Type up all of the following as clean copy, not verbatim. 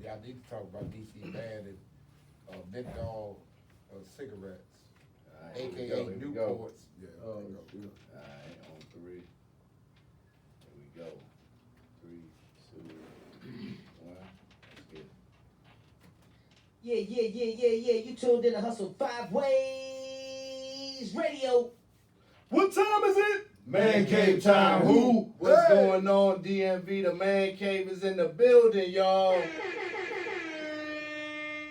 y'all need to talk about DC banning Big Dog cigarettes, aka Newports. Yeah. All right, on three. Here we go. 3, 2, 1. Let's get it. Yeah. You tuned in to Hustle 5 Ways Radio. What time is it? Man Cave time. Who? What's going on, DMV? The Man Cave is in the building, y'all.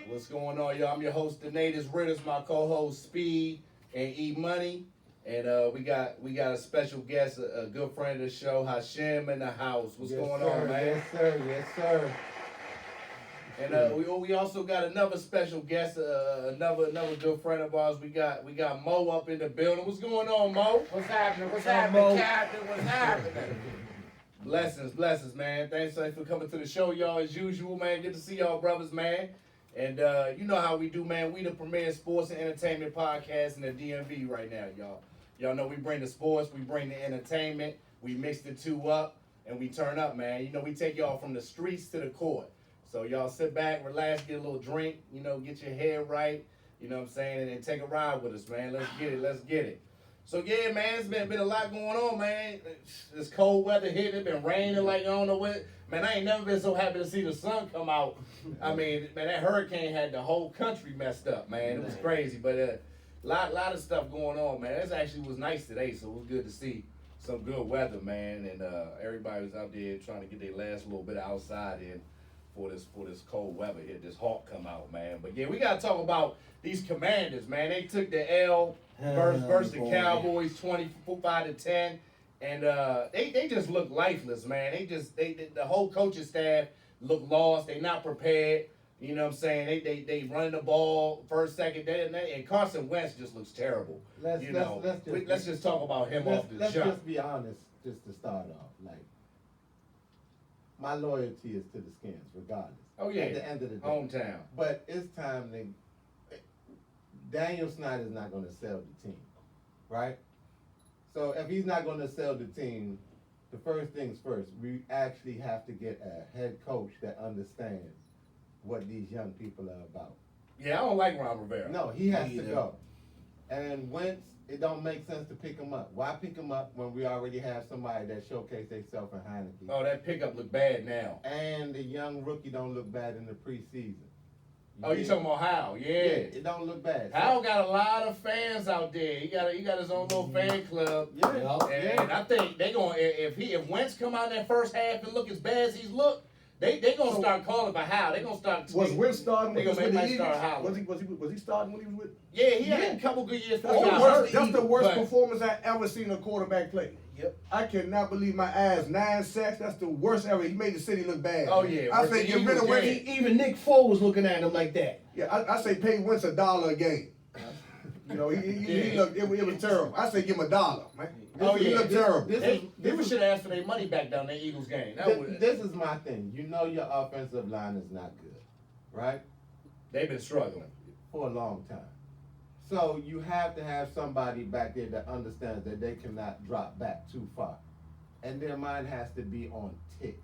What's going on, y'all? I'm your host, the Natives Ritters, my co-host Speed and E Money, and we got a special guest, a good friend of the show, Hashim in the house. What's going on, man? Yes, sir. And we also got another special guest, another good friend of ours. We got Mo up in the building. What's going on, Mo? What's happening, Captain? What's happening? Blessings, man. Thanks for coming to the show, y'all. As usual, man. Good to see y'all, brothers, man. And you know how we do, man. We the premier sports and entertainment podcast in the DMV right now, y'all. Y'all know we bring the sports, we bring the entertainment, we mix the two up, and we turn up, man. You know, we take y'all from the streets to the court. So y'all sit back, relax, get a little drink, you know, get your hair right, you know what I'm saying, and then take a ride with us, man. Let's get it. So yeah, man, it's been a lot going on, man. This cold weather hit, it been raining like I don't know what. Man, I ain't never been so happy to see the sun come out. I mean, man, that hurricane had the whole country messed up, man. It was crazy, but lot of stuff going on, man. It actually was nice today, so it was good to see some good weather, man. And everybody was out there trying to get their last little bit outside in for this cold weather here, this hawk come out, man. But yeah, we gotta talk about these Commanders, man. They took the L versus the Cowboys 25-10. And they just look lifeless, man. The whole coaching staff look lost. They not prepared. You know what I'm saying? They running the ball first, second, and Carson Wentz just looks terrible. Let's just talk about him off the jump. Let's just be honest, just to start off. Like, my loyalty is to the Skins, regardless. Oh yeah. At the end of the day, hometown. But it's time Daniel Snyder's not going to sell the team, right? So if he's not going to sell the team, the first things first, we actually have to get a head coach that understands what these young people are about. Yeah, I don't like Ron Rivera. No, he has to go. And Wentz, it don't make sense to pick him up. Why pick him up when we already have somebody that showcased themselves in Heineke? Oh, that pickup look bad now. And the young rookie don't look bad in the preseason. You talking about Howell? Yeah, it don't look bad. Howell got a lot of fans out there. He got his own little fan club. And I think they gonna if Wentz come out in that first half and look as bad as he's looked, they gonna start calling for Howell. They gonna start. Was Wentz starting? They gonna make start Howell. Was he starting when he was with? Yeah, he had a couple good years. That's the worst performance I ever seen a quarterback play. Yep. I cannot believe my eyes. 9 sacks. That's the worst ever. He made the city look bad. Oh yeah. I say get rid of Wentz. Even Nick Foles was looking at him like that. Yeah, I say pay Wentz $1 a game. You know, he looked. It was terrible. I say give him $1, man. He looked terrible. They should have asked for their money back down that Eagles game. This is my thing. You know your offensive line is not good, right? They've been struggling for a long time. So you have to have somebody back there that understands that they cannot drop back too far. And their mind has to be on tick.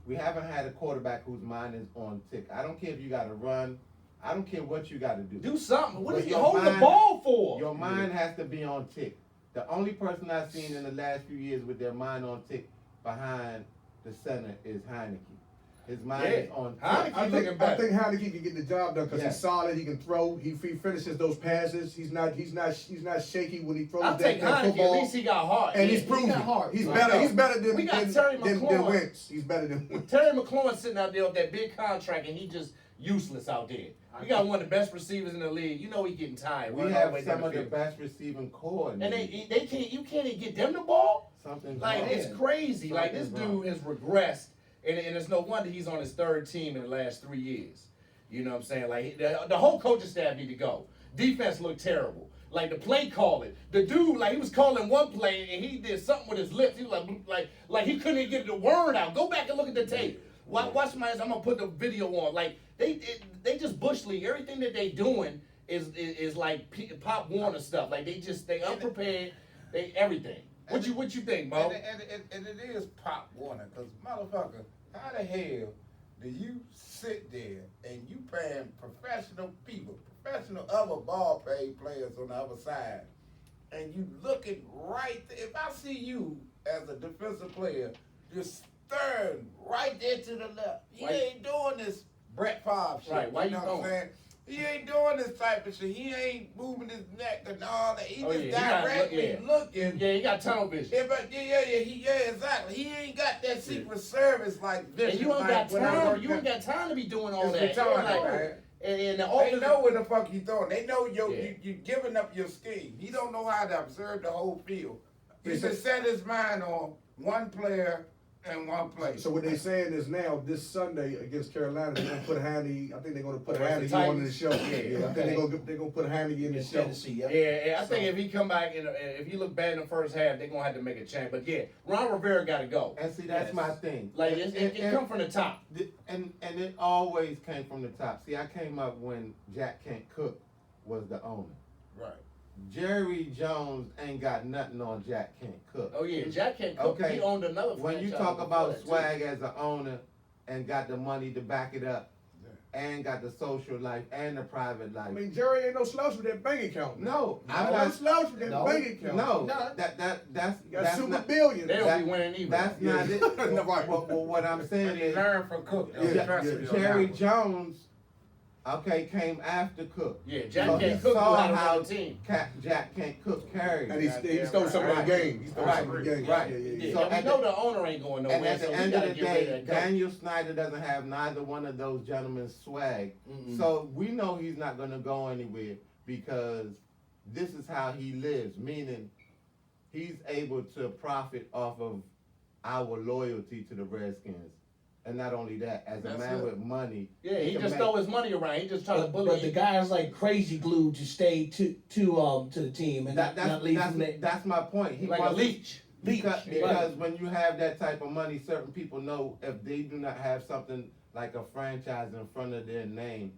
We haven't had a quarterback whose mind is on tick. I don't care if you got to run. I don't care what you got to do. Do something. What are you holding the ball for? Your mind has to be on tick. The only person I've seen in the last few years with their mind on tick behind the center is Heineke. His mind is on tick. I think Heineke can get the job done because he's solid. He can throw. He finishes those passes. He's not shaky when he throws. I'll take Heineke. At least he got heart. And he's proven he's better. He's better than Wentz. He's better than Wentz. Terry McLaurin sitting out there with that big contract, and he just useless out there. We got one of the best receivers in the league. You know he's getting tired. We have some of the best receiving core. And they can't. You can't even get them the ball. Something's like wrong. It's crazy. Like this dude has regressed, and it's no wonder he's on his third team in the last 3 years. You know what I'm saying? Like the whole coaching staff need to go. Defense looked terrible. Like the play calling, the dude like he was calling one play and he did something with his lips. He was like he couldn't even get the word out. Go back and look at the tape. Watch my. I'm gonna put the video on. Like they just bush league. Everything that they doing is like Pop Warner stuff. Like they unprepared. They everything. What you think, Mo? And it is Pop Warner, because motherfucker, how the hell do you sit there and you paying professional people, professional other ball paid players on the other side, and you looking right there. If I see you as a defensive player, just staring right there to the left, he ain't doing this Brett Favre shit. Right, why you know what I'm going? saying? He ain't doing this type of shit. He ain't moving his neck and all that. He just got- directly looking. Yeah, he got tunnel vision. Yeah, exactly. He ain't got that secret service like vision. And you ain't like got when I time. worked You ain't at- got time to be doing all It's that. retarded, Like, man. and the They offensive, know what the fuck you throwing. They know Yeah. you giving up your scheme. He don't know how to observe the whole field. He Listen. just set his mind on one player and one play. So what they saying is now this Sunday against Carolina, they're gonna put Haney. I think they're gonna put Against the Haney on the Titans? show. Yeah, I think they're gonna put Haney in the show. Tennessee, yeah. yeah, I think if he come back and if he look bad in the first half, they're gonna have to make a change. But yeah, Ron Rivera got to go. And see, that's Yes. my thing. Like it come from the top. And it always came from the top. See, I came up when Jack Kent Cook was the owner. Right. Jerry Jones ain't got nothing on Jack Kent Cook. Oh yeah, Jack Kent Cook. Okay. He owned another. When you franchise talk before about that, too. swag as an owner and got the money to back it up, and got the social life and the private life. I mean, Jerry ain't no slouch with that bank account. No, I'm I'm not not. slouch with that No. bank account. No, No. that's You got that's super not, billion. They don't that- be winning either. that's not it. No, right. What I'm saying And he is learned from Cook. Yeah, Trust yeah. me on Jerry that one. Jones, okay, came after Cook. Yeah, Jack So Kent he Cook knew saw how to how run the team. Jack Kent Cook carried. And he stole some of the game. He stole some of the game. Right. Yeah, So and we at know the- the owner ain't going nowhere. And at the so we end of gotta the get rid day, of that coach. Daniel Snyder doesn't have neither one of those gentlemen's swag. Mm-mm. So we know he's not going to go anywhere because this is how he lives, meaning he's able to profit off of our loyalty to the Redskins. And not only that, as a That's man it. with money, Yeah, he can just make- throw his money around. He just try to bully. But the guy's like crazy glued to stay to the team and not leave from there. that's my point. He like a wants- leech. Because, Leech, because when you have that type of money, certain people know if they do not have something like a franchise in front of their name,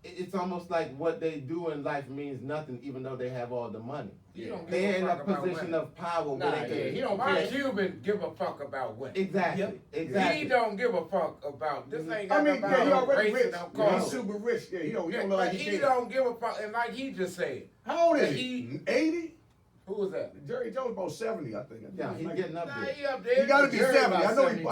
it's almost like what they do in life means nothing, even though they have all the money. He don't give They're in a fuck about position winning. of power Nah, where they yeah, can. he don't Mark care. Cuban give a fuck about winning. Exactly. Yep. Exactly. He don't give a fuck about this. Ain't I got mean, nothing yeah, he about already racing rich. on Yeah, cars. he's super rich. Yeah, he don't Yeah, look like but he he can. don't give a fuck. And like he just said, How old is He- he? 80? who was that? Jerry Jones about 70, I think. Yeah, he's getting up Nah, there. he up there. He gotta be Jerry 70. about I know 72,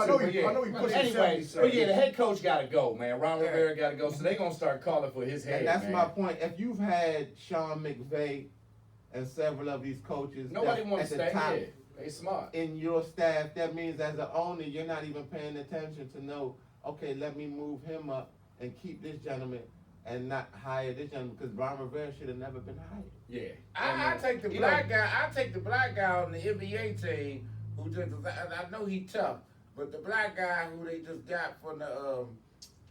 he but pushed anyway, 70. but yeah, the head coach got to go, man. Ron Yeah. Rivera got to go. So they gonna start calling for his head. And that's man. my point. If you've had Sean McVay and several of these coaches Nobody that's wants to at the stay top here. They smart. in your staff, that means as an owner, you're not even paying attention to know, okay, let me move him up and keep this gentleman and not hire this gentleman because Ron Rivera should have never been hired. Yeah. I take the You black know, guy. I take the black guy on the NBA team who just. I know he tough, but the black guy who they just got from the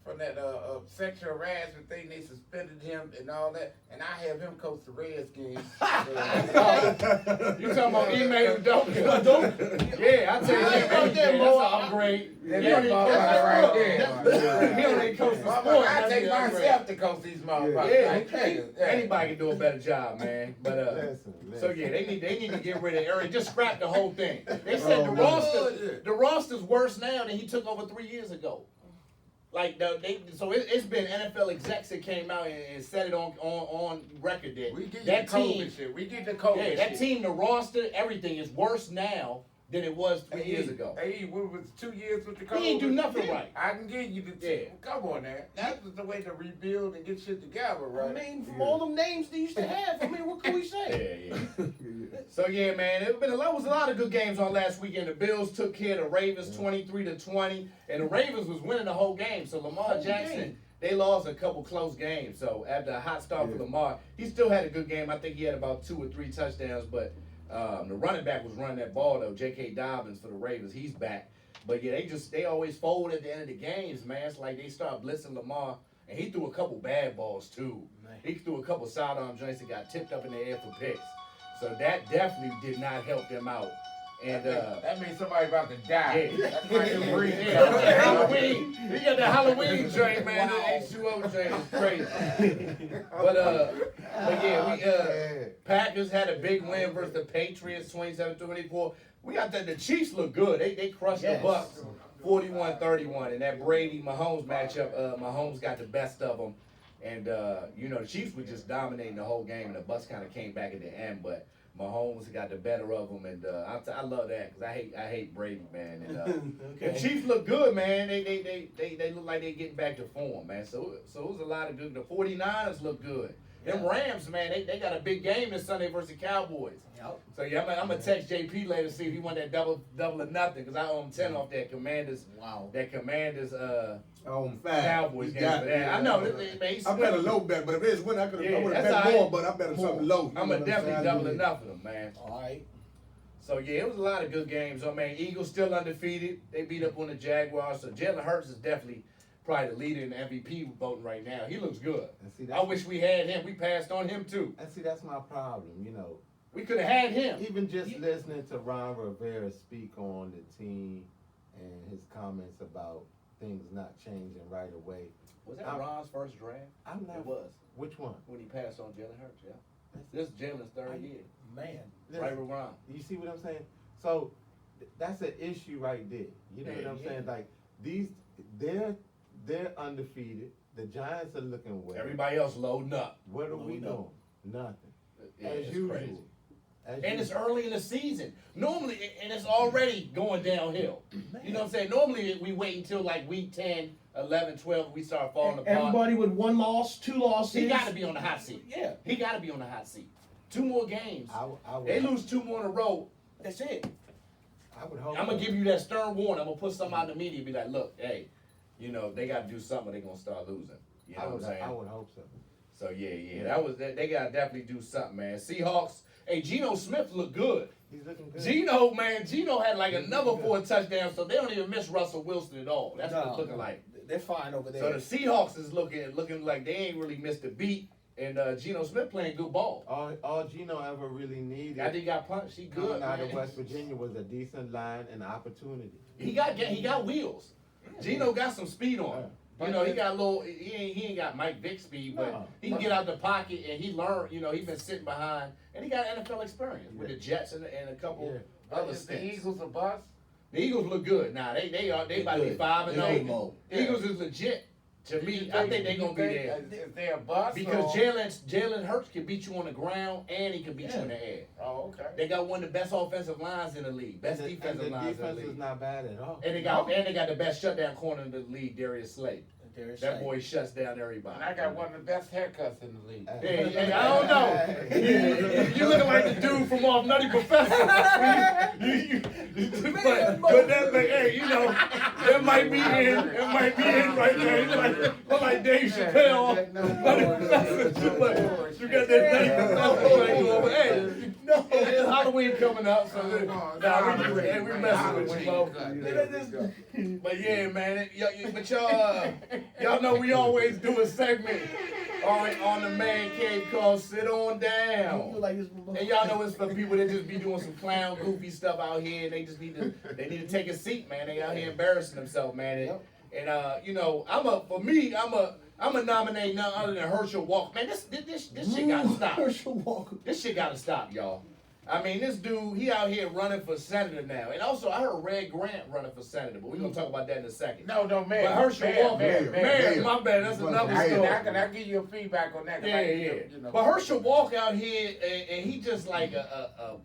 from that sexual harassment thing, they suspended him and all that, and I have him coach the Redskins. You talking about email Talkin? Yeah, I tell you I ain't that. about that, That's boy. an upgrade. Yeah, He don't even coach that's the right sport. there. He don't even coach the sport. I That's take the upgrade. myself to coach these motherfuckers. Yeah, Like, niggas, yeah. anybody can do a better job, man. But Listen. so yeah, they need to get rid of Eric. Just scrap the whole thing. They said Oh, the roster's worse now than he took over 3 years ago. Like it's been NFL execs that came out and said it on record that We get that the COVID team, shit. We get the COVID yeah, that shit. team, the roster, everything is worse now than it was 3 years ago. Hey, what was 2 years with the COVID? He ain't do nothing right. I can give you the Yeah. Come on, man. That's the way to rebuild and get shit together, right? I mean, from all them names they used to have, I mean, what can we say? Yeah. So yeah, man, there was a lot of good games on last weekend. The Bills took care of the Ravens 23-20, and the Ravens was winning the whole game. So Lamar Whole Jackson, game. they lost a couple close games. So after a hot start for Lamar, he still had a good game. I think he had about 2 or 3 touchdowns, but the running back was running that ball though. J.K. Dobbins for the Ravens, he's back. But yeah, they always fold at the end of the games, man. It's like they start blitzing Lamar, and he threw a couple bad balls too. He threw a couple sidearm joints that got tipped up in the air for picks. So that definitely did not help them out And that means somebody about to die. Yeah. That's like the breeze. yeah, Halloween. He got the Halloween train, man. Wow. The H2O train is crazy. But yeah, we Packers had a big win versus the Patriots, 27-24. We got the Chiefs look good. They crushed the Bucks, 41-31. And that Brady Mahomes matchup, Mahomes got the best of them. And the Chiefs were just dominating the whole game, and the Bucks kind of came back at the end, but Mahomes got the better of them, and I love that because I hate Brady, man. And the Chiefs look good, man. They look like they getting back to form, man. So it was a lot of good. The 49ers look good. Them Rams, man, they got a big game this Sunday versus the Cowboys. Yep. So yeah, I'm gonna text JP later to see if he won that double or nothing because I owe him 10 off that Commanders. Wow. That Commanders Fat. Cowboys game. I know. Man, I bet a low bet, but if it's win, I would have bet that's more, all but I bet something low. I'm gonna definitely double enough of them, man. All right. So yeah, it was a lot of good games. I mean, Eagles still undefeated. They beat up on the Jaguars. So Jalen Hurts is definitely probably the leader in the MVP voting right now. He looks good. And see, I wish we had him. We passed on him too. And see, that's my problem. We could have had him. Even just listening to Ron Rivera speak on the team and his comments about things not changing right away. Was that Ron's first draft? I'm not. It was. Which one? When he passed on Jalen Hurts, yeah. This is Jalen's third year. Man. Right with Ron. You see what I'm saying? So that's an issue right there. You know what I'm saying? Like they're undefeated. The Giants are looking well. Everybody else loading up. What are we doing? Nothing. Yeah, As it's usual. crazy. And it's early in the season. Normally, and it's already going downhill. You know what I'm saying? Normally, we wait until like week 10, 11, 12, we start falling apart. Everybody with 1 loss, 2 losses. He got to be on the hot seat. Yeah. He got to be on the hot seat. 2 more games. I They lose 2 more in a row. That's it. I would hope. I'm going to give you that stern warning. I'm going to put something out in the media and be like, look, hey, they got to do something or they're going to start losing. You know what I'm saying? I would hope so. So, yeah. They got to definitely do something, man. Seahawks. Hey, Geno Smith looked good. He's looking good. Geno had like another 4 touchdowns, so they don't even miss Russell Wilson at all. That's what it's looking like. They're fine over there. So the Seahawks is looking like they ain't really missed a beat, and Geno Smith playing good ball. All Geno ever really needed. I think he got punched. He good. Coming out of Man. West Virginia was a decent line and opportunity. He got wheels. Geno got some speed on him. He got a little. He ain't got Mike Vick speed, but he can get out the pocket and he learned. He been sitting behind and he got NFL experience with the Jets and a couple other Is the stints. Eagles a bust? The Eagles look good now. They about to be 5-0. Yeah. Eagles is legit. To me, I think they're gonna be there Is they a bust? because or? Jalen Hurts can beat you on the ground and he can beat you in the air. Oh, okay. They got one of the best offensive lines in the league, best And defensive the lines in the defense is league, not bad at all. and they got the best shutdown corner in the league, Darius Slay. That boy shuts down everybody. And I got one of the best haircuts in the league. Hey, I don't know. You looking like the dude from off Nutty Professor. but that's like, hey, that might be in. It might be in right there. You like Dave Chappelle. Nutty Professor. You got that Nutty Professor right there. But hey, it's Halloween coming up, so we messing with you, Mo. But yeah, man. But y'all know we always do a segment on the man cave called Sit On Down. And y'all know it's for people that just be doing some clown, goofy stuff out here. And they just need to take a seat, man. They out here embarrassing themselves, man. And I'm a nominate none other than Herschel Walker. Man, this shit gotta stop. Herschel Walker. This shit gotta stop, y'all. I mean, this dude, he out here running for senator now. And also, I heard Red Grant running for senator, but we're going to talk about that in a second. No, man. But Herschel Walker, man, my bad, that's another story. I give you a feedback on that. Yeah. But Herschel Walker out here, and he just like a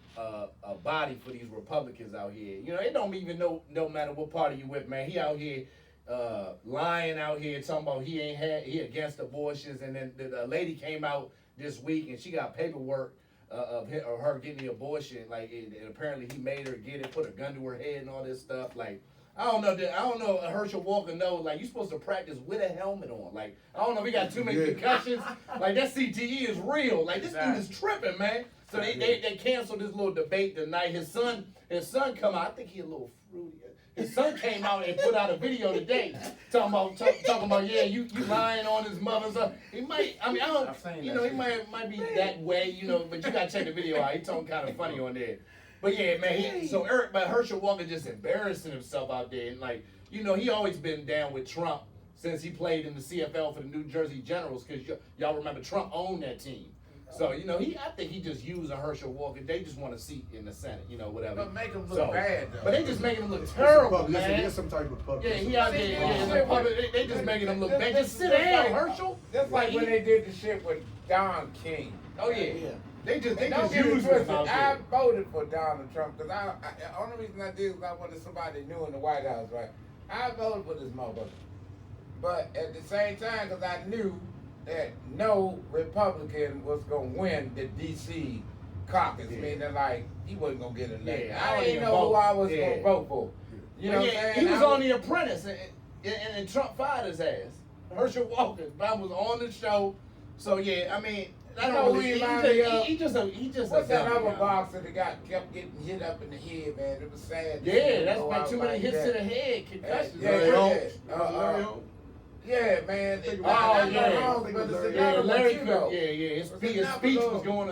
body for these Republicans out here. It don't even know, no matter what party you with, man. He out here lying out here, talking about he against abortions. And then the lady came out this week, and she got paperwork of her getting the abortion, and apparently he made her get it, put a gun to her head and all this stuff. I don't know. Herschel Walker knows, you're supposed to practice with a helmet on. I don't know if he got too many concussions. That CTE is real. This dude is tripping, man. So they canceled this little debate tonight. His son come out. I think he a little fruity. His son came out and put out a video today talking about you lying on his mother's. He might. I don't. He might be that way. But you gotta check the video out. He talking kind of funny on there. But yeah, man. But Herschel Walker just embarrassing himself out there, and like he always been down with Trump since he played in the CFL for the New Jersey Generals, because y'all remember Trump owned that team. So I think he just using Herschel Walker. They just want a seat in the Senate, whatever. But make him look bad though. But they just making him look terrible, man. There's some type of public. Yeah, he out there. They just making him look bad. Just sit down, Herschel. Just like when they did the shit with Don King. Oh yeah. They just use use him out I there. voted for Donald Trump because the only reason I did was I wanted somebody new in the White House, right? I voted for this motherfucker. But at the same time, because I knew that no Republican was going to win the D.C. caucus, meaning like he wasn't going to get elected. Yeah, I didn't know who I was going to vote for. You know what I'm saying? He was on The Apprentice, and Trump fired his ass. Herschel Walker, I was on the show. So yeah, I mean, I don't really. He just What's that other boxer that kept getting hit up in the head, man? It was sad. Yeah, that's been too many hits to the head, concussions. Yeah, man. Larry. His speech was going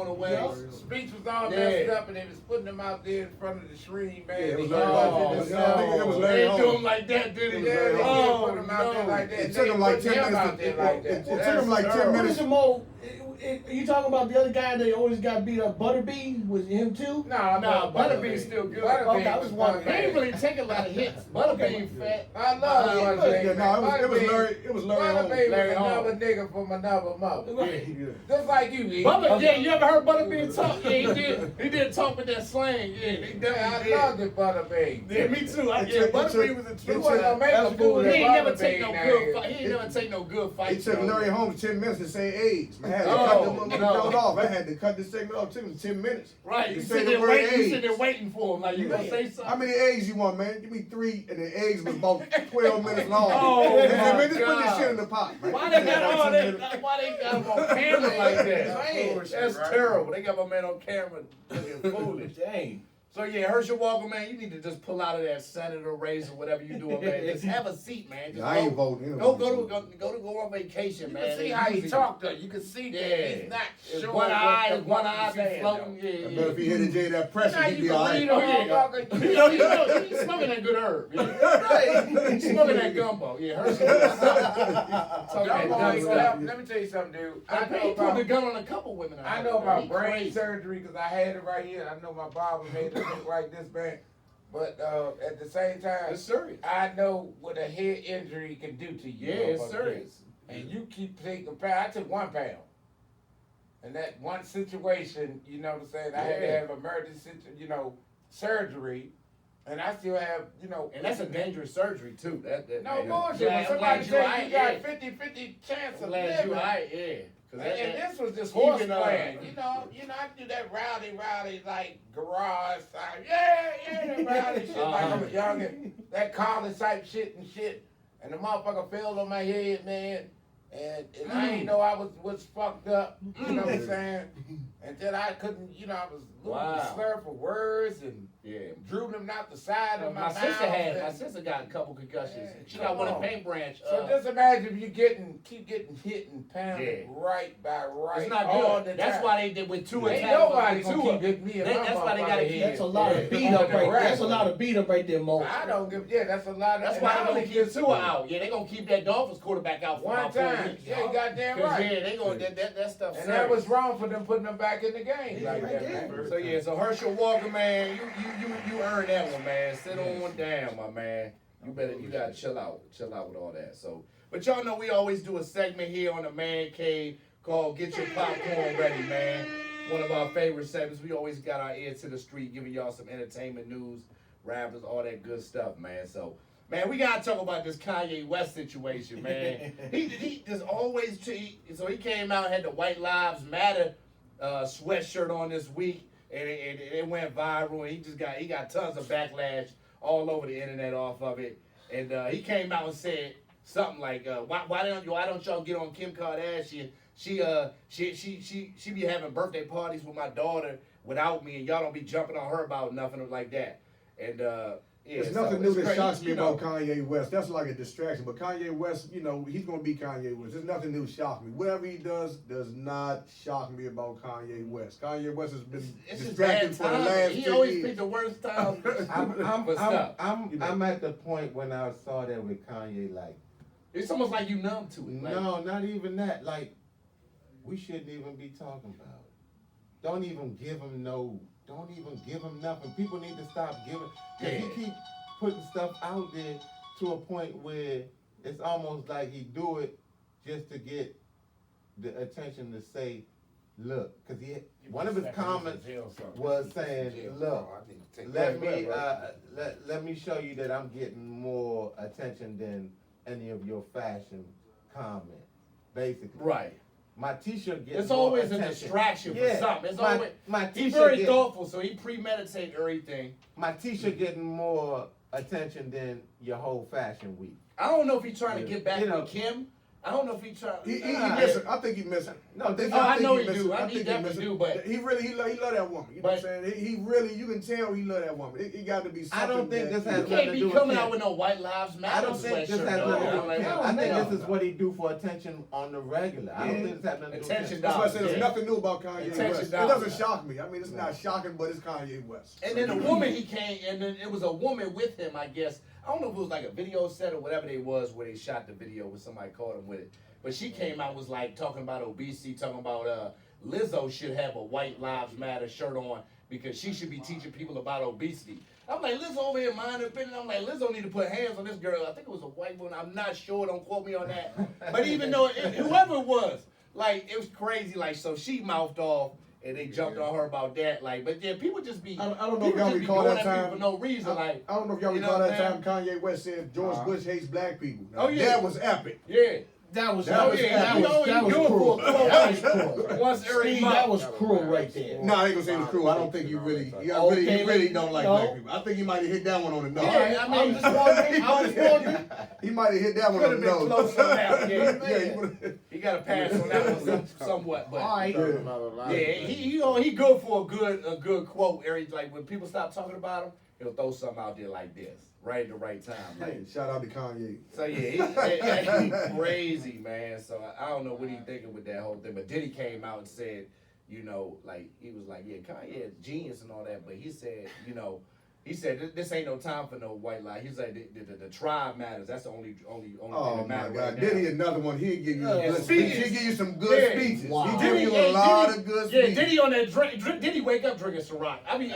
away. His speech was all messed up, and they was putting him out there in front of the screen, man. It was Larry. They do him like that, did he? Yeah, they put him out there like that. It took him like 10 minutes. It took him like 10 minutes. You talking about the other guy that always got beat up, Butterbean? Was him too? No, Butterbean's still good. Okay, I was wondering. He ain't really take a lot of hits. Butterbean fat. I love Butterbean. It was Larry Holmes. Butterbean was another nigga from another mother. Just like you, E. Yeah, you ever heard Butterbean talk? Yeah, he did. He did talk with that slang. Yeah, he definitely I loved it, Butterbean. Yeah, me too. Butterbean was a true. He wasn't gonna make a fool. He ain't never take no good fight. He ain't never take no good fight. It took Larry Holmes 10 minutes to say AIDS. I had to cut off. I had to cut this segment off. It took him 10 minutes. Right. You sitting there waiting for him. Like, you gonna say something? How many eggs you want, man? Give me 3, and the eggs was about 12 minutes long. Oh, man, just put this shit in the pot, man. Why they got him on camera like that? That's terrible. They got my man on camera looking foolish. Dang. So yeah, Herschel Walker, man, you need to just pull out of that senator race or whatever you doing, man. Just have a seat, man. Just I ain't voting. Go on vacation, man. You can see how he talked though. You can see that he's not sure. One eye be floating. I bet if he hit a J that pressure, he'd be all right. He's smoking that good herb. He's smoking that gumbo. Yeah, Herschel. Let me tell you something, dude. He put the gun on a couple women. I know about brain surgery because I had it right here. I know my barber made it look like this, man. But at the same time, it's serious. I know what a head injury can do to you. Yeah, it's serious. And you keep taking pound. I took 1 pound. And that one situation, you know what I'm saying? I had to have emergency, surgery. And I still have, And that's a dangerous surgery, too. No bullshit. When somebody says you got 50-50 chance of living. And this was just horse playing. I do that rowdy, like, garage type. Yeah, rowdy shit like I was young. And that college type shit. And the motherfucker fell on my head, man. And I didn't know I was fucked up. You know what I'm saying? And then I couldn't, I was losing slur for words and drew them out the side of my mouth. My sister got a couple concussions. She got one in Paint Branch. So just imagine if you keep getting hit and pounded right by right. It's not good. That's why they did with 2 attacks. Ain't nobody gonna keep hitting me. That's why they gotta keep. That's a lot of beat up right there. That's a lot of beat up right there, Mo. I don't give. Yeah, that's a lot of. That's why they gonna keep Tua out. Yeah, they gonna keep that Dolphins quarterback out for one time. Yeah, goddamn right. Yeah, they gonna that stuff. And that was wrong for them putting them back in the game like that, man. So Herschel Walker, man, you earned that one, man. Sit on down, my man. You gotta chill out with all that. So, but y'all know we always do a segment here on the Man Cave called "Get Your Popcorn Ready," man. One of our favorite segments. We always got our ear to the street, giving y'all some entertainment news, rappers, all that good stuff, man. So, man, we gotta talk about this Kanye West situation, man. he just always so he came out and had the White Lives Matter sweatshirt on this week, and it went viral. And he got tons of backlash all over the internet off of it. And he came out and said something like, "Why don't y'all get on Kim Kardashian? She be having birthday parties with my daughter without me, and y'all don't be jumping on her about nothing like that." And Yeah, There's so nothing new it's that great. shocks me You know, about Kanye West. That's like a distraction. But Kanye West, you know, he's gonna be Kanye West. There's nothing new shock me. Whatever he does not shock me about Kanye West. Kanye West has been it's just distracted bad for the timing. last He 10 always years. picked the worst time I'm for stuff. I'm at the point when I saw that with Kanye, like, It's almost like you numb to it. Like, no, not even that. Like, we shouldn't even be talking about it. Don't even give him nothing. People need to stop giving. Cause he keep putting stuff out there to a point where it's almost like he do it just to get the attention to say, look, cause one of his comments was saying, look, let me show you that I'm getting more attention than any of your fashion comments, basically. right. My T-shirt gets It's more always a attention. distraction Yeah, for something. It's my- always my he's T-shirt very get- thoughtful, so he premeditates everything. My T-shirt getting more attention than your whole fashion week. I don't know if he's trying to get back You know- with Kim. I don't know if he's trying. He Nah, missing. I think he missing. No, I think I know he missing. do. I He think definitely missing. do, but- he love that woman. You know what I'm saying? He really, you can tell he love that woman. It got to be something. I don't think that- this has You nothing can't to be do with coming Kim. out with no White Lives Matter I don't think this sweatshirt. has though. nothing to do I'm with like, Kim. no, I think no. this is what he do for attention on the regular. I don't think this has nothing to do with Attention Kim. That's why I said there's Yeah. nothing new about Kanye Attention West. It dollars. doesn't shock me. I mean, it's not shocking, but it's Kanye West. And then the woman he came, and then it was a woman with him, I guess. I don't know if it was like a video set or whatever they was where they shot the video where somebody caught him with it. But she came out was like talking about obesity, talking about Lizzo should have a White Lives Matter shirt on because she should be teaching people about obesity. I'm like, Lizzo over here mind her opinion. I'm like, Lizzo need to put hands on this girl. I think it was a white woman. I'm not sure. Don't quote me on that. But even though whoever it was, like it was crazy. Like so she mouthed off. And they jumped on her about that, like, but yeah, people just be. I don't know if people y'all just be recall going that at people time. for no reason, like. I don't know if y'all you know recall what that I'm time Kanye West said George Bush hates black people. Now, Oh, yeah. that was epic. Yeah. That was That was- that he was always that was good cruel. for a That was cruel. Once every Steve, month. that was cruel right there. No, I ain't gonna say it was cruel. I don't think he really don't like No. black people. I think he might have hit that one on the nose. Yeah, I mean, I'm just wondering. I was wondering. He might have hit that one Could on have the been nose. close on that. Yeah, Yeah, he would've- he got a pass on that one somewhat, but All right. yeah, he good for a good quote. Like when people stop talking about him, he'll throw something out there like this, right at the right time. Like, Hey, shout out to Kanye. so yeah, he crazy, man. So I don't know what he thinking with that whole thing. But Diddy came out and said, you know, like he was like, yeah, Kanye is genius and all that, but he said, you know. He said, "This ain't no time for no white lie." He's like, "The tribe matters. That's the only thing Oh that my matters God, right now." Diddy another one. He'll give you Yeah, good speeches. speeches. He'll give you some good Yeah. speeches. Wow. He give you a lot of good Yeah, speeches. Diddy on that drink. Diddy wake up drinking Ciroc. I mean,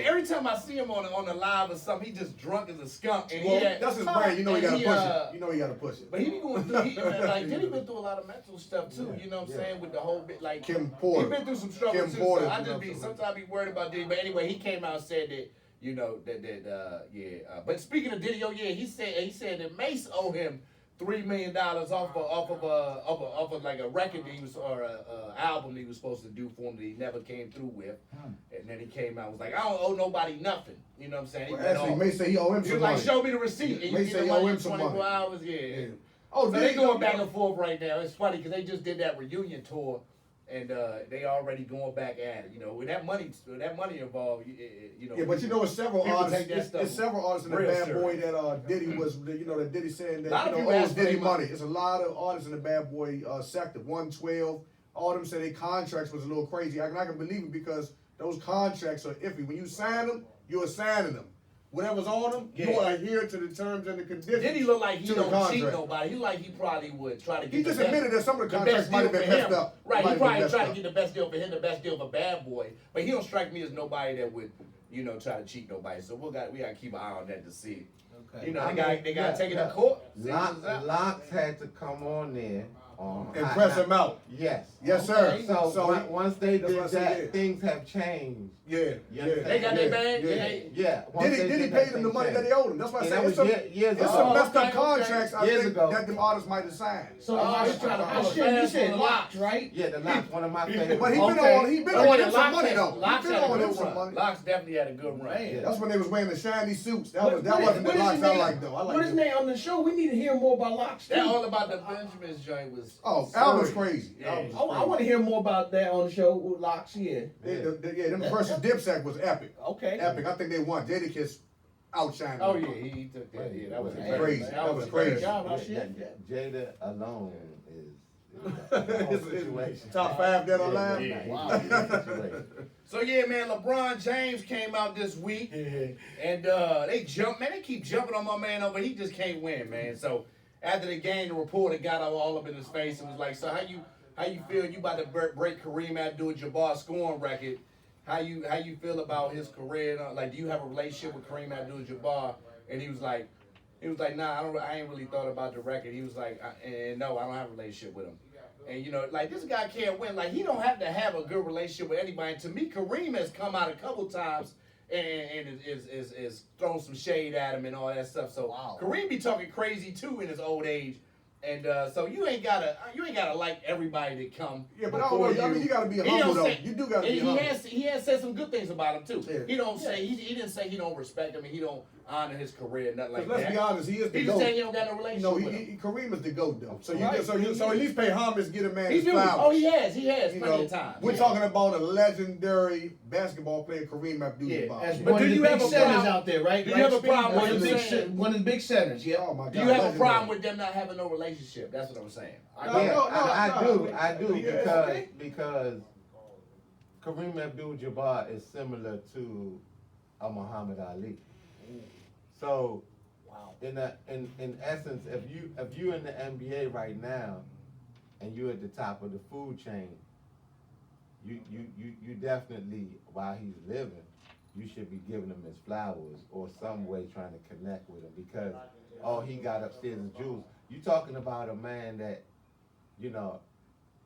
every time I see him on the live or something, he just drunk as a skunk. And Well, he had, that's his brain. You know he and gotta push it. You know he gotta push it. But he be going through, like Diddy been through a lot of mental stuff too. You know what I'm saying with the whole bit, like Kim Porter. He been through some struggle Kim too. Porter, So I you know, just be sometimes I be worried about Diddy. But anyway, he came out and said that. You know but speaking of Diddy, he said that Mace owe him $3 million off of like a record that he was or a album that he was supposed to do for him that he never came through with, and then he came out and was like, I don't owe nobody nothing. You know what I'm saying? He Well, went actually, off. May say he owe him He some was like, money. show me the receipt, and May you say get he the owe money him in some 24 money. hours. Yeah. Yeah. Oh, So Diddy they going don't back know. and forth right now. It's funny because they just did that reunion tour. And they already going back at it, you know. With that money involved, you know. Yeah, but you know, it's several people artists. take that stuff It's several artists in the real Bad serious. Boy that Diddy was, you know, that Diddy saying A lot that of you know people owes ask for Diddy their money. money. It's a lot of artists in the Bad Boy sector. 112. All of them say their contracts was a little crazy. I can believe it because those contracts are iffy. When you sign them, you're signing them. Whatever's on them, you Yeah. adhere to the terms and the conditions. Diddy look like he to the don't cheat contract. nobody. He like he probably would try to get He the just best, admitted that some of the the contracts best might deal have been for messed him. up. Right, Might he have been probably messed try to up. get the best deal for him, the best deal for Bad Boy. But he don't strike me as nobody that would, you know, try to cheat nobody. So we gotta keep an eye on that to see. Okay. You know, I they mean, gotta take it to court. see what's up. Locks had to come on there And press him out. Yes. Yes, sir. Okay. So once they that's did what I said, that, yeah. things have changed. Yeah, Yeah. yeah. They got their bag. Yeah. They- Yeah. once they Diddy did paid that, them the things money that changed. they owed him. That's why I And said that it's some, was years it's ago. some messed up Okay, contracts I Years think ago. that them artists might have signed. So Oh, you he's trying to pull a said fast one. locks, right? Yeah, the Locks, one of my favorites. But he Okay. been But on yeah, him some money though. Locks He been had a on him good some run. money. Locks definitely had a good run. Man. Yeah. That's when they was wearing the shiny suits. That What- wasn't what the is locks his I name? like though. I What like is his them. name on the show? We need to hear more about locks too. That all about the Benjamin's joint was. Oh, Alvin's serious. crazy. Yeah. Alvin's I want to hear more about that on the show with locks. Yeah. Yeah, them versus Dipsack was epic. Okay. Epic. I think they won. Jadakiss outshining. Oh him. yeah, he took that. Yeah, that was That's very- crazy. That was crazy. very- job, Hashim. Jada alone is It's- situation. top 5 dead or alive? Yeah. Wow. Situation. So yeah, man, LeBron James came out this week, and they jumped, man. They keep jumping on my man over. He just can't win, man. So after the game, the reporter got all up in his face and was like, "So how you feel? You about to break Kareem Abdul-Jabbar's scoring record? How you feel about his career? Like, do you have a relationship with Kareem Abdul-Jabbar?" And he was like, "Nah, I ain't really thought about the record." He was like, "No, I don't have a relationship with him." And you know, like, this guy can't win. Like, he don't have to have a good relationship with anybody. And to me, Kareem has come out a couple times and is thrown some shade at him and all that stuff. So Kareem be talking crazy too in his old age. And so you ain't gotta like everybody that come. Yeah, but before I mean, you gotta be He humble don't though. say- You do gotta be he humble. he has said some good things about him too. Yeah. He don't say he didn't say he don't respect him and he don't honor his career, nothing like 'Cause let's that. be honest, he is the He just GOAT. saying he don't got no relationship No, with him. Kareem is the GOAT though. So Right. so at least pay homage, get a man He his do. flowers. Oh, he has You plenty know, of time. we're Yeah. talking about a legendary basketball player, Kareem Abdul-Jabbar. As But one do of the you big have a centers problem- out there, right? do you have a Speed? problem One of with the him big saying- one of the big centers? Yeah. Oh my God. Do you have a legendary. problem with them not having no relationship? That's what I'm saying. No, Yeah, no, I do Yeah, because Kareem Abdul-Jabbar is similar to a Muhammad Ali. So, in essence, if you in the NBA right now, and you're at the top of the food chain, you definitely, while he's living, you should be giving him his flowers or some way trying to connect with him because he got upstairs his jewels. You talking about a man that, you know,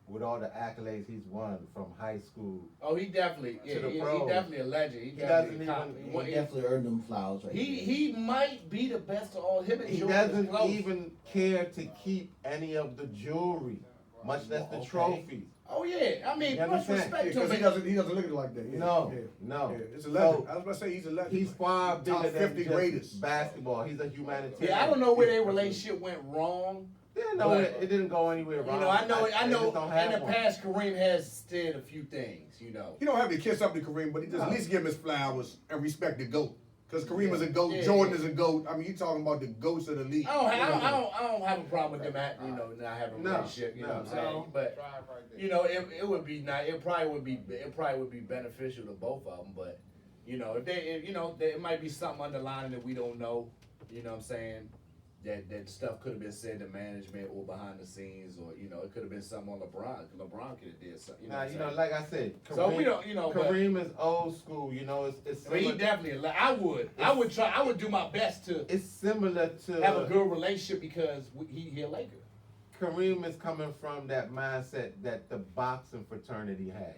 with all the accolades he's won from high school. Oh, he definitely, To the he pros. definitely a legend. He doesn't definitely even- He definitely earned them flowers right there. he might be the best of all. Him and He Jordan is doesn't close. even care to keep any of the jewelry, much less the Okay. trophies. Oh yeah, I mean, You much understand? respect to Because him. he doesn't look at it like that. Yeah, No, yeah, no. Yeah. It's a legend. So, I was about to say he's a legend. He's far bigger Top than 50 just greatest. basketball. He's a humanitarian. Yeah, I don't know where their relationship went wrong. Yeah, no, But- it didn't go anywhere wrong. You know, I know. They just don't have In the one. past, Kareem has said a few things. You know. He don't have to kiss up to Kareem, but he just at least give him his flowers and respect the GOAT. Because Kareem is a GOAT, Yeah, Jordan yeah. is a GOAT. I mean, you're talking about the GOATs of the league. I don't have a problem with them, not having a No, relationship. You know what I'm saying? no. But you know, it would be nice. It probably would be beneficial to both of them. But you know, it might be something underlying that we don't know. You know what I'm saying? That stuff could have been said to management or behind the scenes, or you know, it could have been something on LeBron. LeBron could have did something. You know, what I'm saying? like I said, Kareem, So we don't, you know, but- Kareem is old school. You know, it's I mean, he similar, definitely. I would do my best to it's similar to have a good relationship because he a Laker. Kareem is coming from that mindset that the boxing fraternity has.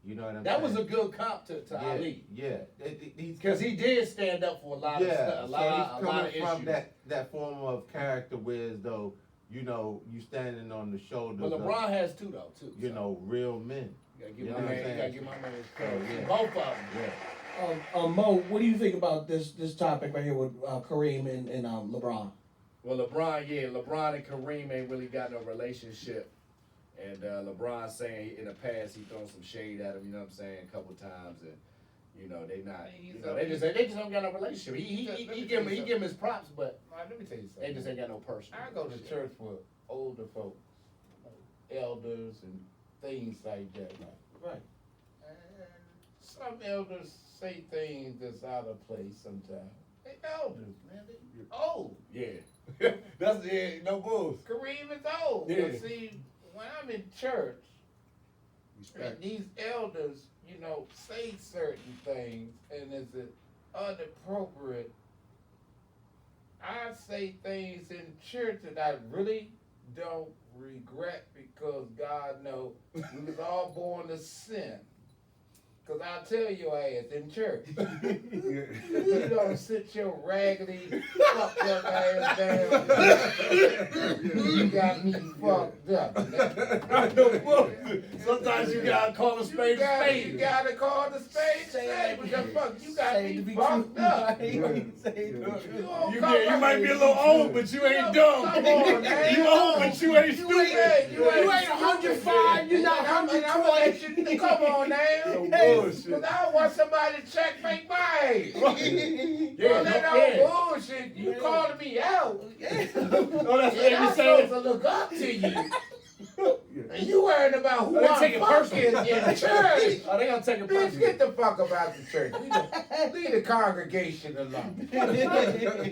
You know what I'm That saying? was a good comp to yeah, Ali Yeah, because he did stand up for a lot of stuff, a so lot he's of coming from issues. that form of character, whereas though you know you standing on the shoulders But of LeBron has two though, too. you know real men. You gotta give You know my what I'm man. You saying? gotta give my man his credit. Yeah. Both of them. Yeah. Mo, what do you think about this topic right here with Kareem and LeBron? Well, LeBron and Kareem ain't really got no relationship. And LeBron saying in the past he thrown some shade at him, you know what I'm saying, a couple times, and you know they not, you know, they just don't got no relationship. He give him his props, but Let me tell you something. they just ain't got no personal. I go to church with older folks, elders and things like that. Right. And some elders say things that's out of place sometimes. They elders, man. They old. Yeah. That's no bulls. Kareem is old. Yeah. But see, when I'm in church, and Respect. these elders, you know, say certain things, and it's inappropriate. I say things in church that I really don't regret because God knows we was all born to sin. Cause I'll tell your ass in church. You don't sit your raggedy, fucked up ass down. You got me fucked up. No bullshit. Sometimes you gotta call a spade a spade. You gotta call the spade spade. What the fuck? You got me fucked up. You might be a little old, but you ain't dumb. Come on, man. You old, but you ain't stupid. You ain't 105, you're not I'm gonna let you come on now. No bullshit. Cause I don't want somebody to checkmate my age. Yeah, Don't let no Oh, that's what they Yeah, be I'm saying. supposed to look up to you. And you worrying about who They I'm take it fucking personal. in the church. Oh, they gonna take it Bitch, personal. get the fuck about the church. Leave the congregation alone. Get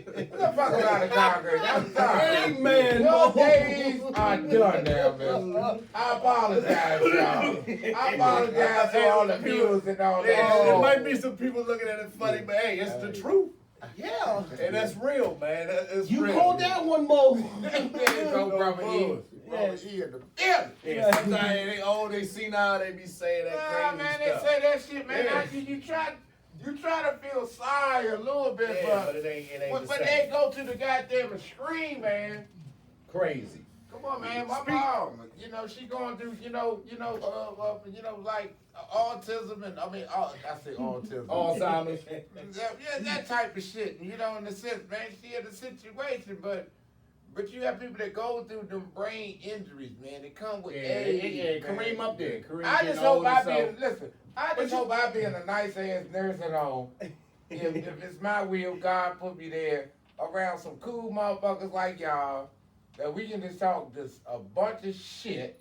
the fuck about the congregation. I'm sorry. Amen. Your days are done now, man. I apologize, y'all. I apologize for all the views and all that. Yeah, there shit. might be some people looking at it funny, but hey, it's the truth. Yeah. And that's real, man. It's You real. called that one, Mo. There you go, brother E. Brother E in the building. Yeah, sometimes they old, they see now, they be saying that Nah, crazy man, stuff. they say that shit, man. Yeah. You try to feel sorry a little bit, Yeah, but but it ain't but the same. they go to the goddamn extreme, man. Crazy. Come on, man. My mom, you know, she going through, like autism and I say autism. Alzheimer's. Yeah, that type of shit. You know, in the sense, man, she had a situation, but you have people that go through them brain injuries, man. They come with age. Yeah, Kareem up there. Kareem I getting just hope older, I so- hope I be in a nice ass nursing home. If it's my will, God put me there around some cool motherfuckers like y'all that we can just talk just a bunch of shit.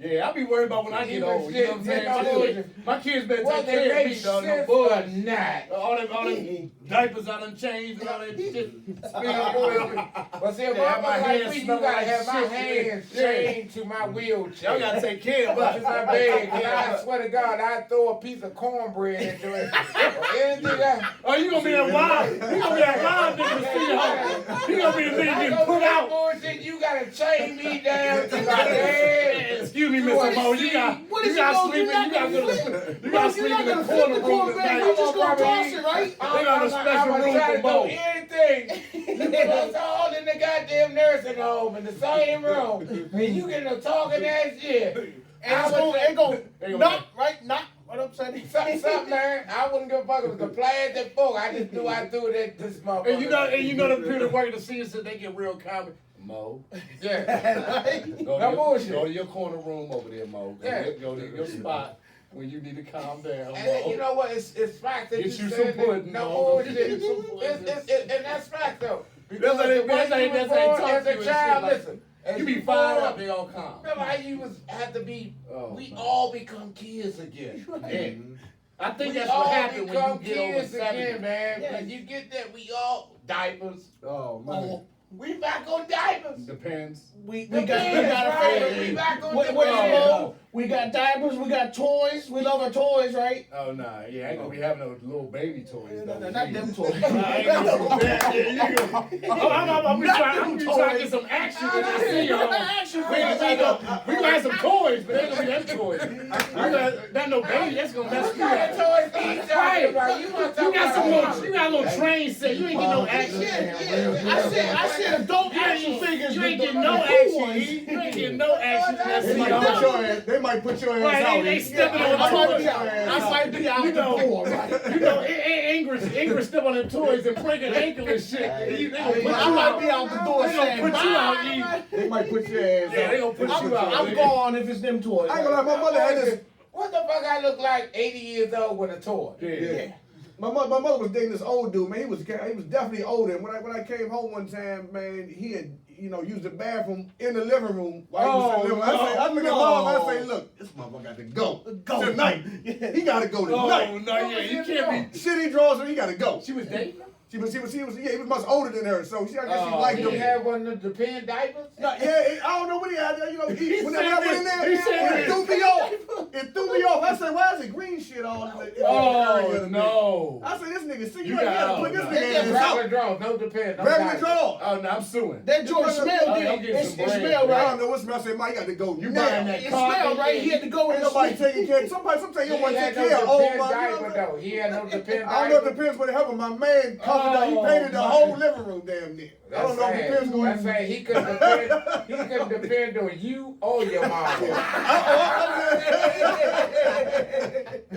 Yeah, I be worried about when I get Even old. You know what I'm shit, saying? no My kids better Whether take care it of me, makes dog. No sense or bullshit. not. All them diapers I done changed and all that shit. But see, if Yeah, I'm my like hands me, you smell gotta like have my shit. hands Yeah. chained to my wheelchair. Y'all gotta take care of To us. my bed, 'cause I swear to God, I'd throw a piece of cornbread into it. Or anything else. Oh, you gonna be that wild? You gonna be that wild nigga to see home? You gonna be the nigga I getting go put that out? bullshit, you gotta chain me down to my bed. Excuse me, You Mr. wanna Mo. You see- got What you is he got gonna sleep do? in you got You're to sleep in the not corner gonna room flip the tonight. You just gonna toss it, right? They got a special I'm room try for to Mo. do anything. You put us all in the goddamn nursing home in the same room. And you getting to talking that shit. And it's gonna knock, right? Knock. What I'm saying? Something, man. I wouldn't give a fuck if it was a plastic fork. I just knew I threw it at this motherfucker. And you know the people that work at the senior center, they get real common. Mo, Yeah. go No to bullshit. Go to your corner room over there, Mo. Yeah. Go to your spot when you need to calm down, And then, Mo. you know what? It's facts that Get you you said some that- pudding, no Mo. bullshit. Get you some pudding. And that's fact though. Because That's how they- the way that's how you they was talk born as to a you and child, shit like- listen. as You be you fired grow up, they all calm. Remember how you had to be? Oh, we man. all become kids again. Yeah. I think We that's what all happened when you become get over kids 70. again, man. Yeah. When you get that, we all diapers. Oh man. We back on diapers. Depends. We The got kids, right? a We back on What the is bed. Mo? We got diapers, we got toys, we love our toys, right? Oh nah, yeah, I ain't gonna be having no little baby toys. No, though. not them toys. I ain't gonna do that. Yeah, you gonna- I'm trying to get some action in this thing, y'all. Action We gonna have some toys, but they ain't gonna be them toys. Not no baby. That's gonna mess me What up. toys are you talking about? You want to You talk got some about little, you got a little train set. You ain't get no action. I said adult action figures. You ain't the- getting the no cool action. ones. E. You ain't getting no action. That's They it, might y'all. put your ass. They might put your ass Right, out. they stepping on I might toys. be out. I might be out You the know, door, right? you know, Ingrid step on them toys and break an ankle and shit. They gonna put you I might out. be out the door They gonna saying put you out, E. bye. They might put your ass Yeah, out. they gonna put you out. I'm gone if it's them toys. I ain't gonna lie, my mother had this. What the fuck I look like 80 years old with a toy? Yeah. My mother was dating this old dude, man. He was definitely older. And when I came home one time, man, he had used the bathroom in the living room while he was in the living room. I look at mom, I say, look, this motherfucker got to go tonight. He got to go tonight. Oh no, yeah, you can't be. Shit he draws him, he got to go. She was dating him. He was much older than her, so I guess she liked He him. had one of the pen diapers? No, yeah, I don't know what he had there. When I went in there, he said it threw me off. It threw me off. I said, why is it green shit all in the area Oh of the no. I said, this nigga, see, You you ain't got- got to put this oh, nigga in Regular his draws, no depend. No Regular diapers. draw. Oh no, I'm suing. That joint smelled Oh, I'm good. getting It some bread. smelled I right. don't know what smell. I said, Mike, you got to go. You now. buying that It car? smelled right. He had to go in Ain't the nobody sleep. taking care. Sometimes you He don't want to had take no care of old depend man. diaper though. He had no depend I don't know if diaper. Depends what happened. My man covered up. He painted the whole living room damn near. I don't know if Depends going. That's saying he couldn't depend on you or your mom.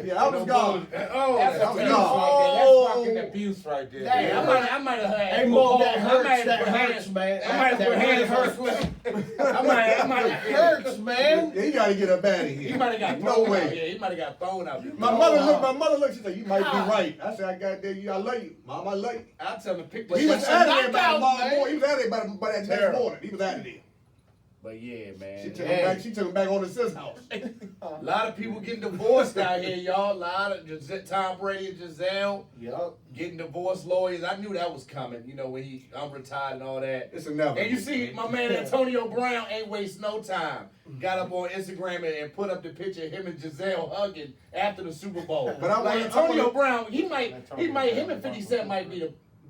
Yeah, I was gone. Oh, That's that's a piece gone. right there. That's fucking the abuse right there. Damn, I might have had. Hey, Mo, that I hurts. might have That put hurts, hands- man. I might have put That hands really first with. I might That hurts, man. Yeah, you gotta get up out of here. He might have got No thrown way. out. Yeah, he might have got thrown out. My mother looked, she said, you might be right. I said, I got there, I love you. Mom, I love you. I tell him to pick He was the out of there by knockout, tomorrow man. morning. He was out of there by that next Terrible. morning. He was out of there. But yeah, man. She took Hey, him back. She took him back on his sis house. a lot of people getting divorced out here, y'all. A lot of Tom Brady and Giselle getting divorce lawyers. I knew that was coming. You know when I'm retired and all that. It's inevitable. And you see, my man Antonio Brown ain't waste no time. Got up on Instagram and put up the picture of him and Giselle hugging after the Super Bowl. But I like wanna- Antonio Brown, him and 50 Cent might be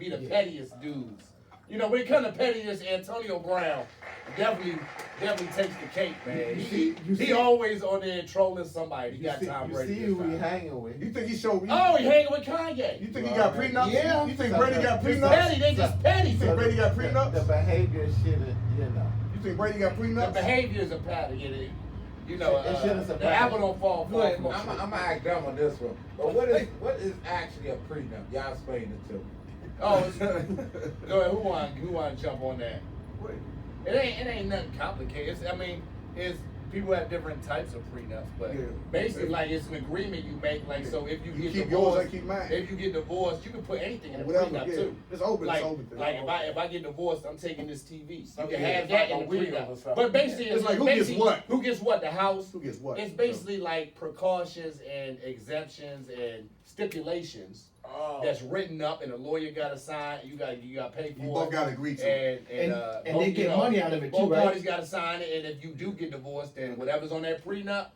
the pettiest dudes. You know, when it comes to pettiness, Antonio Brown definitely takes the cake, man. He always on there trolling somebody. He got Tom Brady. You see who he hanging with. You think he showed? Oh, he hanging with Kanye. You think he got prenups? Yeah. You think Brady got Petty, prenups? they just petty. You think Brady got prenups? The behavior shit, you know. You think Brady got The prenups? behavior is a pattern. You know, It shouldn't surprise the apple don't fall Go ahead, from Mo. a tree. I'm gonna act dumb on this one. But what is actually a prenup? Y'all explain it to me. Oh, go ahead. Who want to jump on that? It ain't nothing complicated. It's people have different types of prenups, but Yeah. basically, like it's an agreement you make. Like, so if you get keep divorced, yours, I keep mine. if you get divorced, you can put anything in a Whatever, prenup yeah. too. It's open. Like, it's open. like if I get divorced, I'm taking this TV. You Something can have like that a in the will or prenup. something. But basically, It's like who gets basically what? Who gets what? The house. Who gets what? It's basically like precautions and exemptions and stipulations Oh. that's written up, and a lawyer got to sign. You got to pay for You it. both got to agree to it. And And both, they get money out of it too, both right? parties got to sign it, and if you do get divorced, then whatever's on that prenup,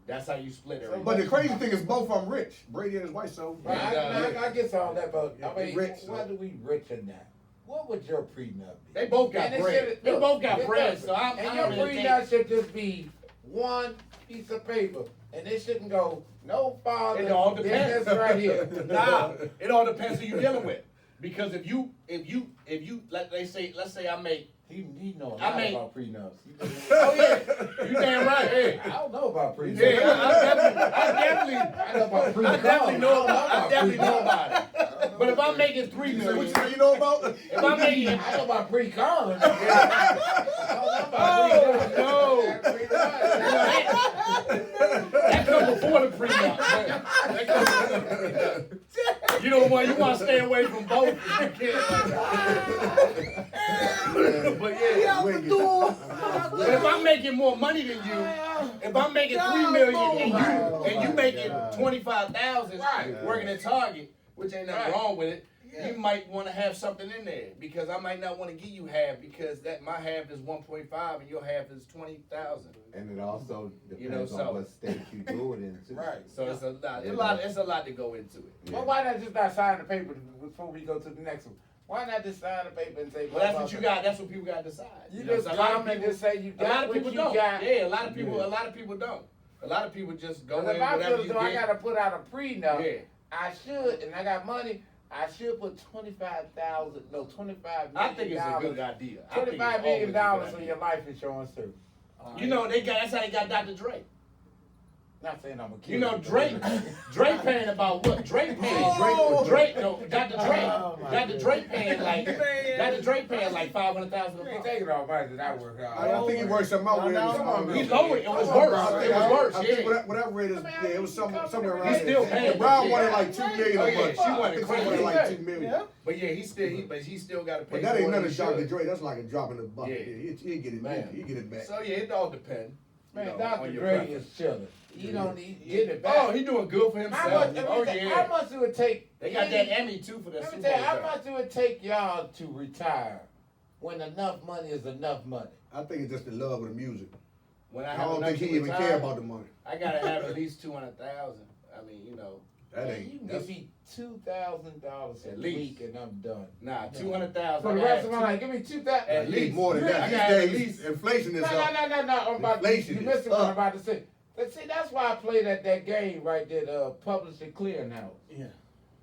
that's how you split it. But the crazy thing is both of them rich. Brady and his wife, so. Right, Yeah. I get all that, but I mean, Rich, so. whether we rich or not, what would your prenup be? They both got And it bread. should- They look, both got it bread, does. so I And don't your really prenup should just be one piece of paper, and it shouldn't go no farther It all than depends. this right here. Nah, it all depends who you're dealing with. Because if you let's say I make He know a I lot mean- about prenups. oh yeah, you damn right. Hey. I don't know about prenups. Yeah, I I know about prenups. definitely know about it. But if I'm making $3 What you million, say you know about? if I'm making I know about pre-cars. Oh, that comes before the prenup. That comes before the prenup. You don't want you want to stay away from both if you can. But yeah. But if I'm making more money than you, if I'm making $3 million and you making 25,000 working at Target, which ain't nothing wrong with it, you might want to have something in there because I might not want to give you half because that my half is 1.5 and your half is 20,000. And it also depends You know, so- on what state you do it in too. Right. So it's a lot to go into it. Well, why not just not sign the paper before we go to the next one? Why not just sign the paper and say? Well, that's what you got. That's what people got to decide. You know, just so come and just say you a lot got of what people you don't. got. Yeah, a lot of people. A lot of people don't. A lot of people just go in If I whatever feel you as though I get. gotta put out a prenup, Yeah. I should, and I got money. I should put $25,000. No, $25 million. I think it's a good idea. I think it's $25 million always a good on idea. your life insurance too. You know that's how they got Dr. Dre. Not saying I'm a kid. You know Drake paying about what? Drake paying Oh. Drake no Dr. Dre. Oh, my Dr. goodness. Drake paying like Dr. Drake paying like $500,000 a You ain't month. taking all money that I work out. I think he worked something out with No, his. no, He lowered it. It was worse. It was worse. I think Yeah. whatever it is, yeah, it was somewhere around He's still there. paying. And Brown Yeah. wanted like $2 million Oh, a yeah, month. she wanted I think crazy. she wanted like $2 million. Yeah. But yeah, he still got to pay. But that ain't more none than of he Dr. should. Dre. That's like a drop in the bucket. Yeah. Yeah, he'll get it. Man. He'll get it back. So yeah, it all depends. Man, you know, Dr. on your Dre preference. is chilling. He don't need get it back. Oh, he doing good for himself. how much? Oh How yeah. much it would take? They got that Emmy too for the Let Super me Bowl. tell you, how job. much it would take y'all to retire when enough money is enough money? I think it's just the love of the music. When I have don't enough think he to even retire, care about the money. I gotta have at least 200,000. I mean, you know, That Man, ain't. you can That's, give me $2,000 a At least. week and I'm done. nah, 200,000. For the rest of my life, give me 2,000. At least. more than I that. got These at days, least- inflation is No, up. no. I'm about Inflation you is missing what I'm up. about to say. But see, that's why I played at that game right there, Publishing Clearinghouse. Yeah.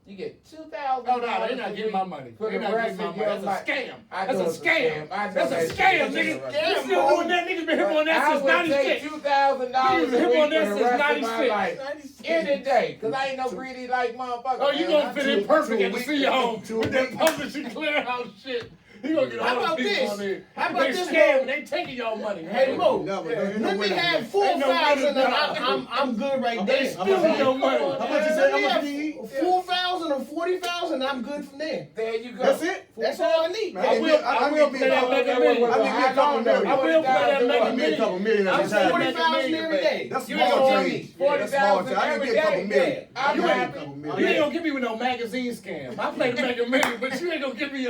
You get $2,000. Oh, no, they're not getting my money. For They're the not rest getting my of money. your That's a life. scam. I That's know a it's scam. I know That's a that scam, shit. nigga. You still doing that? Niggas been hip on that since I would take '96. $2,000 Niggas a been hip week on for that the since rest of my '96. life. Any day, because I ain't no greedy like motherfucker. Oh, you man. gonna fit in perfect at the weeks. CEO home 2 with that weeks. publishing clearinghouse shit. He gonna get How all about the people this? on there. How about They this, scamming. Mo? They taking y'all money. Hey, Mo, Never. Yeah. Ain't no let me way to do have that. 4,000 and I'm good right there. Stealing your money. How much you say? How much you need? 4,000 or 40,000, I'm good from there. There you go. That's it. That's all I need. Man, I will be play that Mega Millions. I need me a couple million. I will play that Mega I need a couple million I'm every time. 40,000 every day. That's You small ain't gonna change. give me That's small 40,000 change. I need every to get a couple day. million. I'm You need a happy. couple You million. ain't gonna give me with no magazine scam. I play the Mega Millions, but you ain't gonna give me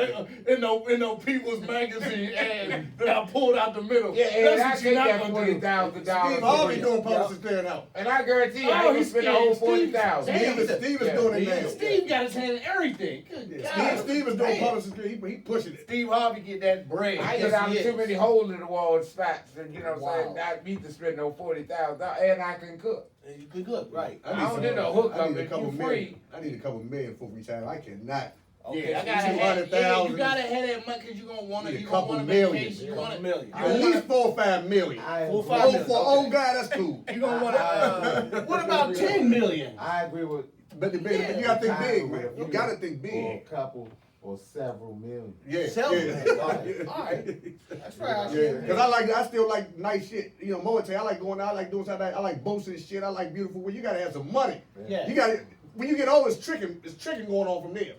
in no People's Magazine ad that I pulled out the middle. Yeah, and I That's what take you're that not gonna do. $40,000. Steve Harvey for doing you. publishing clearing out. And I guarantee you, I Oh, ain't he's spend the whole scared. 40,000. Steve is Yeah. doing it now. Steve got his hand in everything. Good God. Steve is doing Man. publishing clearing. He pushing it. Steve Harvey get that bread. I Yes, get out he too is. many holes in the wall spots, and you know what I'm saying? Wow. Not me to spend no 40,000, and I can cook. You could look, right. I don't do no hookup. I need a If couple you million. free. I need a couple million for retirement. I cannot. Okay, Yeah, I so gotta have 200,000. you gotta have that money because you gonna want to. Need a You gonna couple want a million. vacation. You $1 want million. At least 4 or 5 million. I 4 or agree. 5 Oh, million. for old guy, that's cool. You gonna want to. What about 10 million? I agree with. But you gotta think big, man. You gotta think For a big. couple or several million. Yeah, Several yeah. million. All right. That's right. Yeah, because I still like nice shit. You know, Moate, I like going out, I like doing something. I like boats and shit. I like beautiful. Well, you gotta have some money. Yeah. You gotta. When you get old, it's tricking going on from there.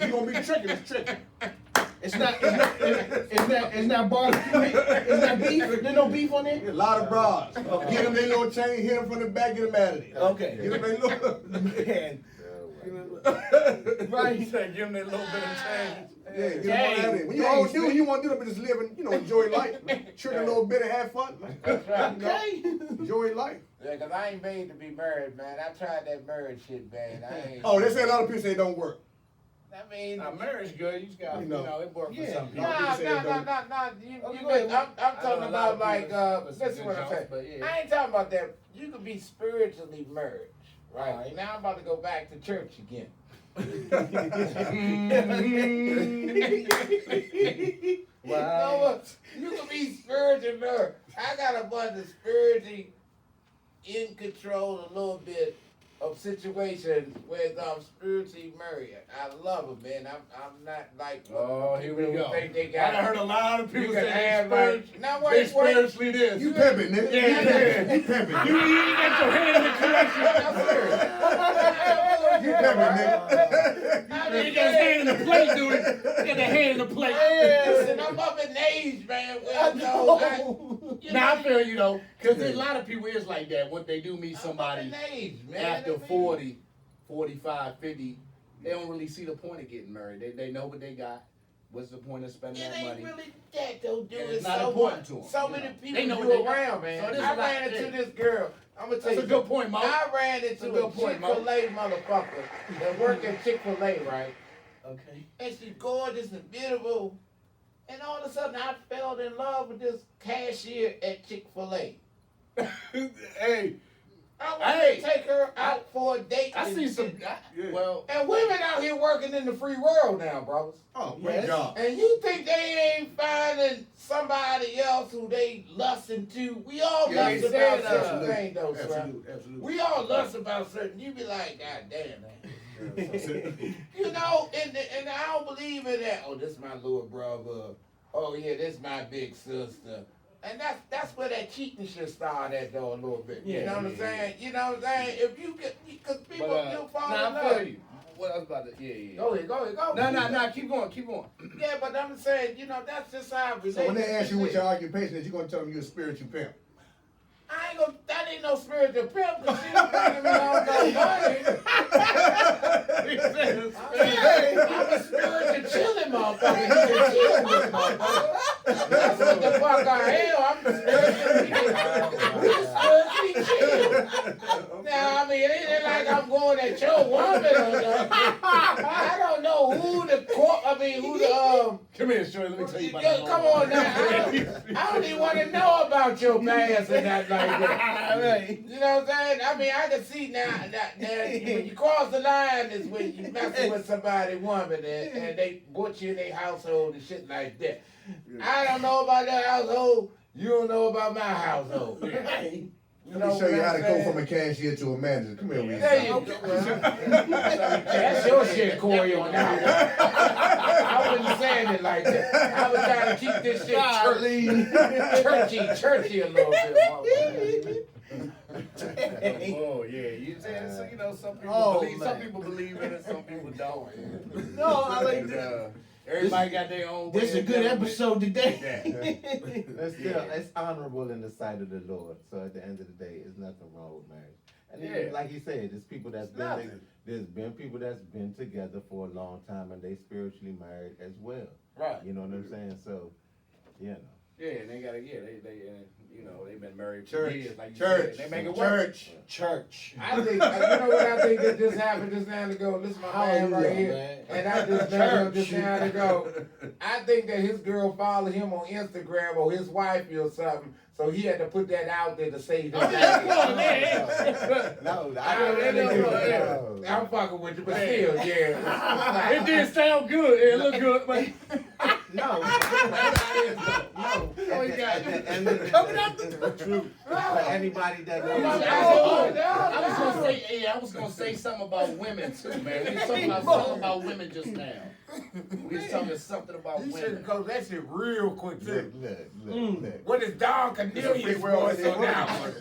You gonna be tricking, it's tricking. It's not barbecue. It's not beef. There's no beef on there. A lot of bras. Get them their little chain, hit them from the back, get them out of there. Okay. Get them their little. Man. Right. He said, give him that little bit of change. Yeah, get them out of there. When you old dude, you want to do that, but just live and enjoy life. Trick a little bit and have fun, man. That's right. Okay. Enjoy life. Yeah, because I ain't made to be married, man. I tried that marriage shit, man. I ain't. Oh, they say a lot of people say it don't work. I mean, Now, marriage good. You just got, it works for Yeah. some people. nah. say it don't. You Okay, could, go ahead. I'm I talking know a lot about of like, people that's listen what I'm good saying. jobs, but yeah. I ain't talking about that. You could be spiritually merged, right? Alright. Now I'm about to go back to church again. You know what? You can be spiritually married. I got a bunch of spiritually in control a little bit of situations where I'm spiritually married. I love them, man. I'm not like Oh, here we people go. think they I got. done heard a lot of You people can say have they like. Now they wait. spiritually this. You pimping, nigga. Yeah. You pimping. You got your hand in the correction. You pimping, nigga. You got his hand in the plate, dude. You got the hand in the plate. Listen, I'm up in age, man. Well, no, Now I feel you though, because a lot of people is like that. When they do meet somebody I'm up in age, man. after I mean, 40, 45, 50, they don't really see the point of getting married. They know what they got. What's the point of spending It that ain't money? really that though, dude. And It's it's not so important much. to 'em, So you many know. people They know you what they got. around, man. So this I is ran like- into this girl. I'm gonna tell That's you. a good point, Mo. I ran That's into a a good point, Mo. Chick-fil-A motherfucker that worked at Chick-fil-A, right? Okay. And she's gorgeous and beautiful. And all of a sudden, I fell in love with this cashier at Chick-fil-A. Hey, I wanted Hey. to take her out for a date. I and see some. shit. Yeah. Well, And women out here working in the free world now, brothers. Oh, great Yes. job. And you think they ain't finding somebody else who they lusting to? We all Yeah, lust they about said, certain things, though, son. Absolutely, absolutely. We all lust about certain. You be like, God damn, man. You know, and I don't believe in that. Oh, this my little brother. Oh yeah, this my big sister. And that's where that cheating shit started at though a little bit. You Yeah, know what I'm saying? You know what I'm saying? If you get, because people you'll fall in I love. feel you. What I was about to, yeah. Go ahead. No, keep going. Yeah, but I'm saying, you know, that's just how So when they relationships ask you what is. your occupation is, you're gonna tell them you're a spiritual pimp. I ain't gonna, that ain't no spiritual pimp, because she was bringing me home no money. I'm a spiritual chilling motherfucker. You can chill with motherfucker. That's what the fuck I am. I'm spiritually chill. Now, I mean, it ain't like I'm going at your woman or nothing. I don't know know who the Come here, Shorty. Let me tell you about Yo, come on now. I don't even want to know about your past and that like that. Right. You know what I'm saying? I mean, I can see now that when you cross the line is when you messing with somebody, woman, and they butcher you in their household and shit like that. I don't know about that household. You don't know about my household. Let me show you how to go from a cashier to a manager. Come here, Weezy. There you go. That's your shit, Corey, on that one. I wasn't saying it like that. I was trying to keep this shit churchy a little bit. Oh yeah, you saying so? You know, some people believe. Some people believe in it. Some people don't. No, I like And, this. everybody got their own. This is a good episode today. It's still it's honorable in the sight of the Lord. So at the end of the day, it's nothing wrong with marriage. And then, like he said, there's people that's there's been people that's been together for a long time and they spiritually married as well. Right. You know what I'm saying? So, you know. Yeah, and they gotta you know, they've been married for Church. years. Like you Church. said. They make it work. Church. I think, you know what I think that just happened just now ago? Listen, my man right here. Man. And I just met him just now ago. I think that his girl followed him on Instagram or his wife or something. So he had to put that out there to save his life. No, I'm fucking with you, but still, yeah. It did sound good. It looked good, but No. Coming out the truth. For anybody that I was gonna say something about women too, man. We was talking about women just now. We was talking something about You should women. go that shit real quick too. Look. What is Don Cornelius voice on that one?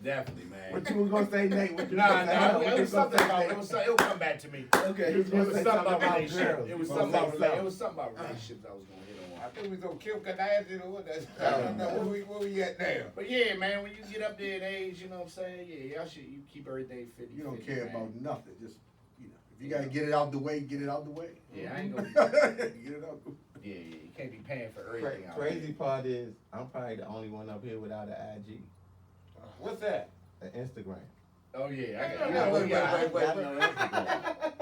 Definitely, man. What you was gonna say, Nate? What you Nah, was gonna say? it was something about it will come back to me. Okay. It was something about relationships. girls. It was You something gonna about say it was something about relationships I was gonna hit on. I think we was gonna kill Kardashian or what? I don't know where we at now. But yeah, man, when you get up there in age, you know what I'm saying? Yeah, y'all should keep everything 50. You don't care about nothing. Just, you know, if you gotta get it out the way, get it out the way. Yeah, I ain't gonna. Get it out the way. Yeah, you can't be paying for everything. out Crazy part is, I'm probably the only one up here without an IG, What's that? an Instagram. Oh yeah, Wait.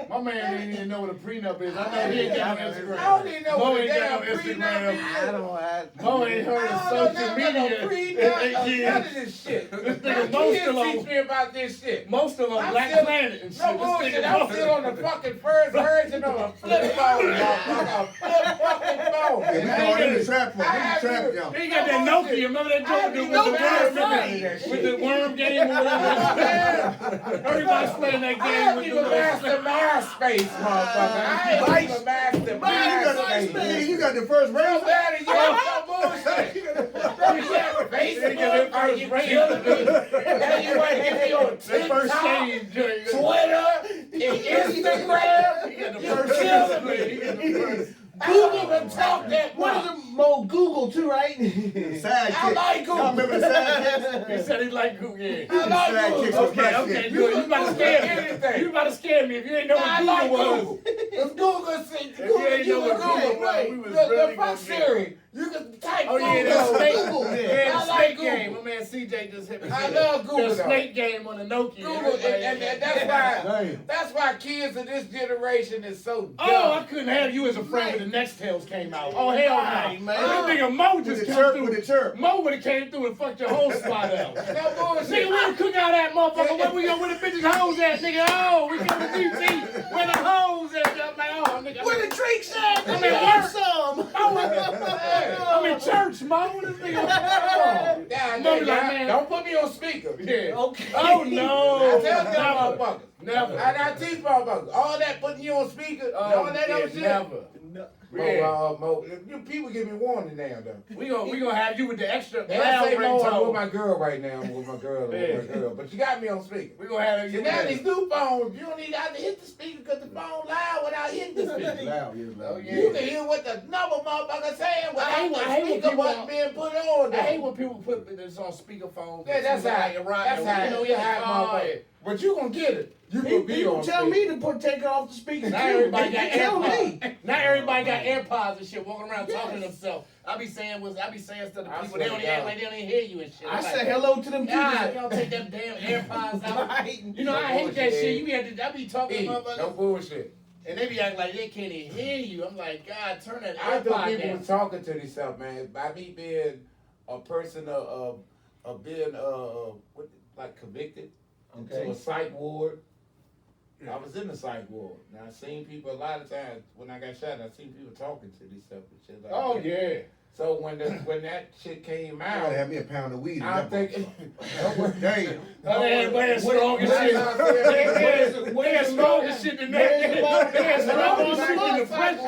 My man didn't even know what a prenup is. I know he ain't got no Instagram. I don't even know Mo what a ain't damn got no prenup I don't have. Mo ain't heard of social media in 8 None years. of this shit. This My nigga Mo kids still teach on. me about this shit. Most of them I'm Black still- Planet and shit. No This bullshit. nigga I'm Mo- still on the fucking first version of a flip phone, motherfucker. A flip fucking phone. Yeah, we And I call ain't it the even- trap phone. I We the haven't trap even- jump. He got that Nokia. Remember that joke with the worm game or whatever? Everybody's playing that I game haven't with even the mastered MySpace, motherfucker. I ain't even mastered MySpace. Man, you got the first Real round. bad and no bullshit. You got Facebook, are you killing me? Now you want to get me on That first TikTok, game joint. Twitter, and Instagram? He got the You first killing He me. got the first. I don't even talk that What much. is it? Mo Google too, right? Sidekick. I like Y'all Google. remember the sidekicks? He said he like Google. Yeah. I like Sidekicks Google. was my Okay, shit. good. You about to scare me. Anything. You about to scare me if you ain't know I what like Google was. Google. If Google said you Google, ain't you know can what Google Google. was, we was The really fuck gonna Siri. You can type Oh yeah, Google. that snake. Google. Yeah, I the like snake Google. game. My man CJ just hit me. I love Google, The though. snake game on the Nokia. Google, Everybody- and that's why Damn. that's why kids of this generation is so dumb. Oh, I couldn't have you as a friend when the Nextels came out. Oh hell no, man. This nigga Mo With just the came chirp, through. with the chirp. Mo would have came through and fucked your whole spot out. No Nigga, bullshit. where the cook out that motherfucker? Where we go? Where the bitches hoes at, nigga? Oh, we go to DT. Where the hoes at? I'm like, oh, nigga. Where the drinks at? I'm Let me at have work. some. I'm in church, Mo. This nigga. Oh. Yeah, Mo yeah, be like, man. don't put me on speaker. Yeah. Okay. Oh no. I tell them motherfuckers. Never. And I teach motherfuckers. All that putting you on speaker, all that other shit. Never. Mo, you people give me warning now, though. We gonna have you with the extra They loud say Mo, I'm with ringtone. my girl right now. I'm with my girl. But you got me on speaker. We gonna have See, you. now these new phones, you don't need to have to hit the speaker because the phone loud without hitting the speaker. Loud, yeah, Oh, loud. yeah. You can hear what the number motherfucker saying I without hate the when speaker people- button being put on. I hate though. when people put this on speakerphone. Yeah, that's how. That's how. You have motherfucker. But you gonna get it. You gonna be People on tell speaker. me to take it off the speaker. Not too. everybody They got tell me. AirPods. Not everybody got AirPods and shit walking around talking to Yes. themselves. I be saying stuff to I people. They swear don't to act God. like they don't even hear you and shit. I I'm said like, hello to them too. God, you don't take them damn AirPods out. Right. You know I hate that shit. You had to. I be talking to Hey, no motherfuckers. bullshit. And they be acting like they can't even hear you. I'm like, God, turn that I think AirPod people down. was talking to themselves, man. By me being a person of being like convicted into a psych ward. I was in the psych ward. Now I seen people a lot of times when I got shot. I seen people talking to themselves and shit like Oh that. yeah. So when that shit came I gotta out, have me a pound of weed. in I'm that thinking, Damn. Man, strong as shit. Man, strong as shit than that. Man, strong as shit than depression.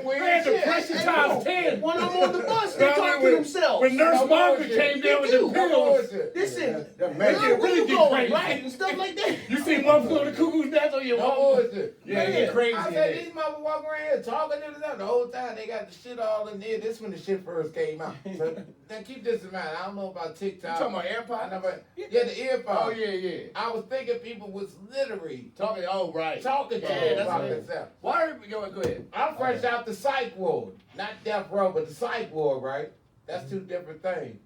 They had depression times 10. When I'm on the bus, they talk to themselves. When Nurse Margaret came down with the pills. Listen, That where magic. really you get going, crazy. right? And stuff like that. You see motherfucker with the cuckoo's nest on your no wall. bullshit. Yeah, it get crazy. I in said there. these motherfuckers walking around here talking to themselves the whole time. They got the shit all in there. This when the shit first came out. So now keep this in mind. I don't know about You TikTok. talking about AirPods? Yeah, the earphones. Oh yeah. I was thinking people was literally Talking. Oh right. talking to Yeah, them that's about it. themselves. Why? Go ahead. I'm fresh out the psych ward, not death row, but the psych ward, right? That's two different things.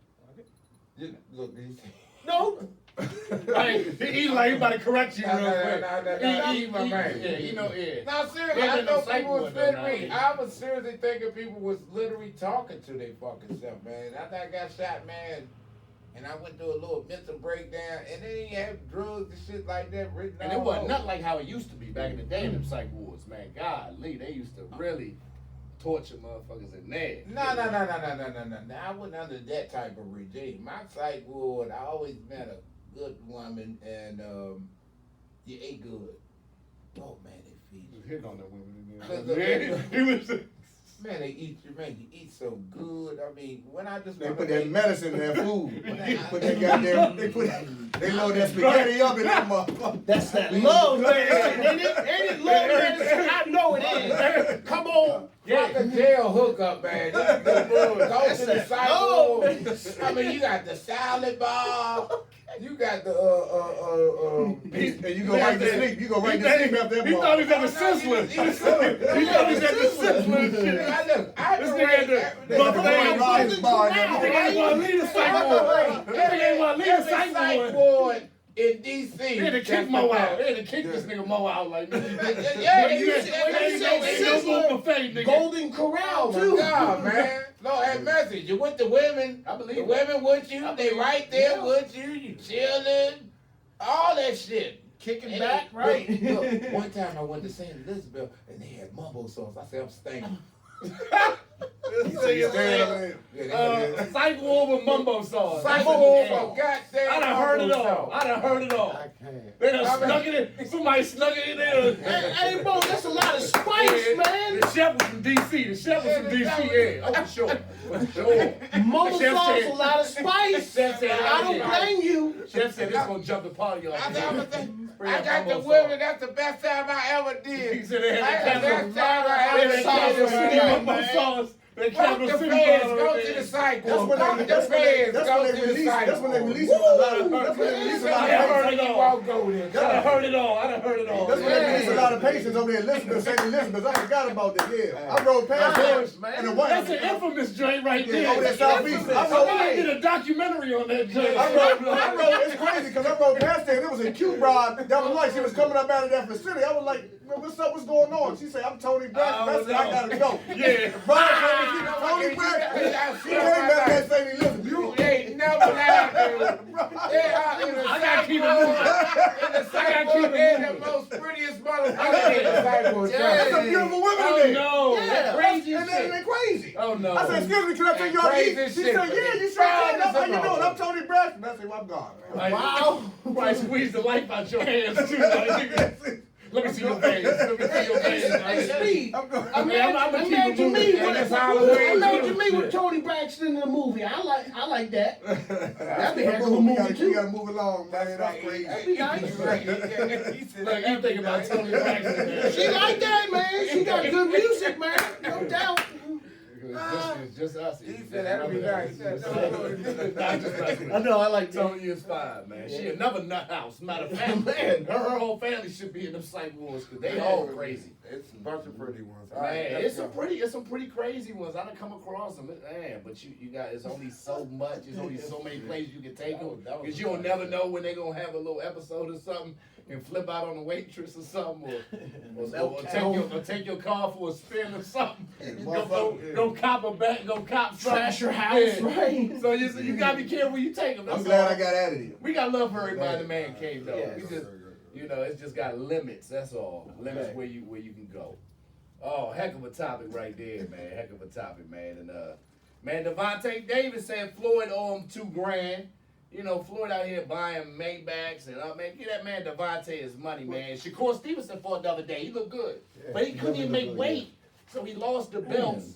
Look, No. Right. He like he about to correct you real quick. He my man. Yeah, you know, yeah. No, seriously, Yeah, I no know psych people was ward, though, literally, now. I was seriously thinking people was literally talking to their fucking self, man. After I got shot, man, and I went through a little mental breakdown, and they didn't have drugs and shit like that written And it all wasn't over. nothing like how it used to be back in the day in them psych wards, man. Golly, they used to really torture motherfuckers in there. No. I wasn't under that type of regime. My psych ward, I always met a good woman, and you ate good. Oh man, they feed you. Hitting on that women in Look, there. look, He was. Man, they eat you. Man, you eat so good. I mean, when I just They wanna put that make- medicine in that food. Put that goddamn, they load that spaghetti up in that motherfucker. That's that love medicine, ain't it? Ain't it love medicine? I know it is. Come on. Like a jail hookup, man. Go to the that psych love. ward. I mean, you got the salad bar. You got the And you go right to sleep. You go right to sleep after that He thought he was at the Oh, no, Sizzler. you just eat He thought he was at the Sizzler and shit. Now, look, I This can nigga had rate the everything. buffet Rise bar and This everything. nigga ain't want to leave the psych ward. This nigga ain't want to leave the Every psych psych ward. ward in D.C. They had to kick Mo out. They had to kick this nigga Mo out like this. Yeah, When you you say Ain't no Sizzler, more buffet, nigga. Golden Corral, Oh too. my God, man. Lord have mercy. You with the women. I believe The it. women with you. I They believe right it. there Yeah. with you. You chilling. All that shit. Kicking And back, look, right? Look, one time I went to St. Elizabeth and they had mumbo sauce. I said, I'm staying. He said, "You stand up there." Yeah, they had Psych ward with mumbo sauce. Psych Mumbo ward sauce. for goddamn I done heard it mumbo all. sauce. I done heard it all. I can't. They done I mean- snuck it in. Somebody snuck it in there. Hey, bro, that's a lot of spice, Yeah, man. The chef was from DC. The chef was from DC. Yeah, oh, for sure. For sure. Mama Chef sauce, said- a lot of spice. Chef said, I don't yeah. blame you. Chef said this gonna jump the party off. I said, I'm gonna say, Bring I that got the mumbo women. sauce. That's the best time I ever did. He said they I had had the the best time I They ever had sauce Kansas in City there, mumbo man. sauce. They Fuck Kansas the City feds, bottle go right to the there. psych That's ward. when Fuck they, the that's when they, feds, that's go when to they the release, psych that's when they ward. release a lot of, that's when they You release a said lot I of heard patients. it you all. won't go there. I done heard it all. I done heard it all. That's when they release a lot of patients over there in Elizabeth, St. Elizabeth. I forgot about that, yeah. I rode past Nice, there, man. and the white, That's an infamous joint right yeah, there. over there Southeast. I Somebody rode, did a documentary on that joint. it's crazy because I rode past there and there was a cute bride that was like, she was coming up out of that facility. I was like, man, what's up, what's going on? She said, I'm Tony Braxton. I gotta go. Yeah. The bride told me she was Tony Braxton. She came back that St. Elizabeth. You ain't never lied, dude. They are in the I gotta psych keep it ward. moving. In the psych gotta ward, keep it they're the moving. most prettiest motherfuckers in the psych ward. There's some beautiful women in Oh there. no. Yeah. That's crazy And shit. they're crazy. Oh no. I said, excuse me, can I take you out to eat? Crazy She shit, said, man. yeah, you sure Fine can. as How a you doing? motherfucker. I'm Tony Braxton. I said, well, I'm gone. Like, Wow. Probably squeeze the life out your hands too. Like, let me see your face. Let me see your face. Hey, Speed. I'm going. Imagine me And it's with Halloween, imagine too. me with Tony Braxton in the movie. I like that. That'd be a heck of a We movie gotta too. move along, man. That's crazy. That'd be nice. Like you think about Tony Braxton. Man. She like that, man. She got good music, man. No doubt. It's just us. He said that'd be nice. I know. I like Tony is fine, man. She another nut house. Matter of fact, man, her whole family should be in them psych wards because they all crazy. It's a bunch of pretty ones. Man, it's some pretty crazy ones. I done come across them, man. But you got it's only so much. It's only so many places you can take them because you don't never know when they gonna have a little episode or something. can flip out on the waitress or something, No or take your car for a spin or something. Motherfucker, Go cop a back, go cop something. Trash your house, right? So you gotta be careful where you take them. I'm glad I got out of here. We got love for everybody in the man cave though. Yes. We just, it's just got limits. That's all. Limits Right. where you can go. Oh, heck of a topic right there, man. Heck of a topic, man. And man, Devontae Davis said Floyd owe him $2,000. Floyd out here buying Maybachs and man, give that man Devontae his money, man. Shakur Stevenson fought the other day. He looked good, but he couldn't even make weight, so he lost the belts.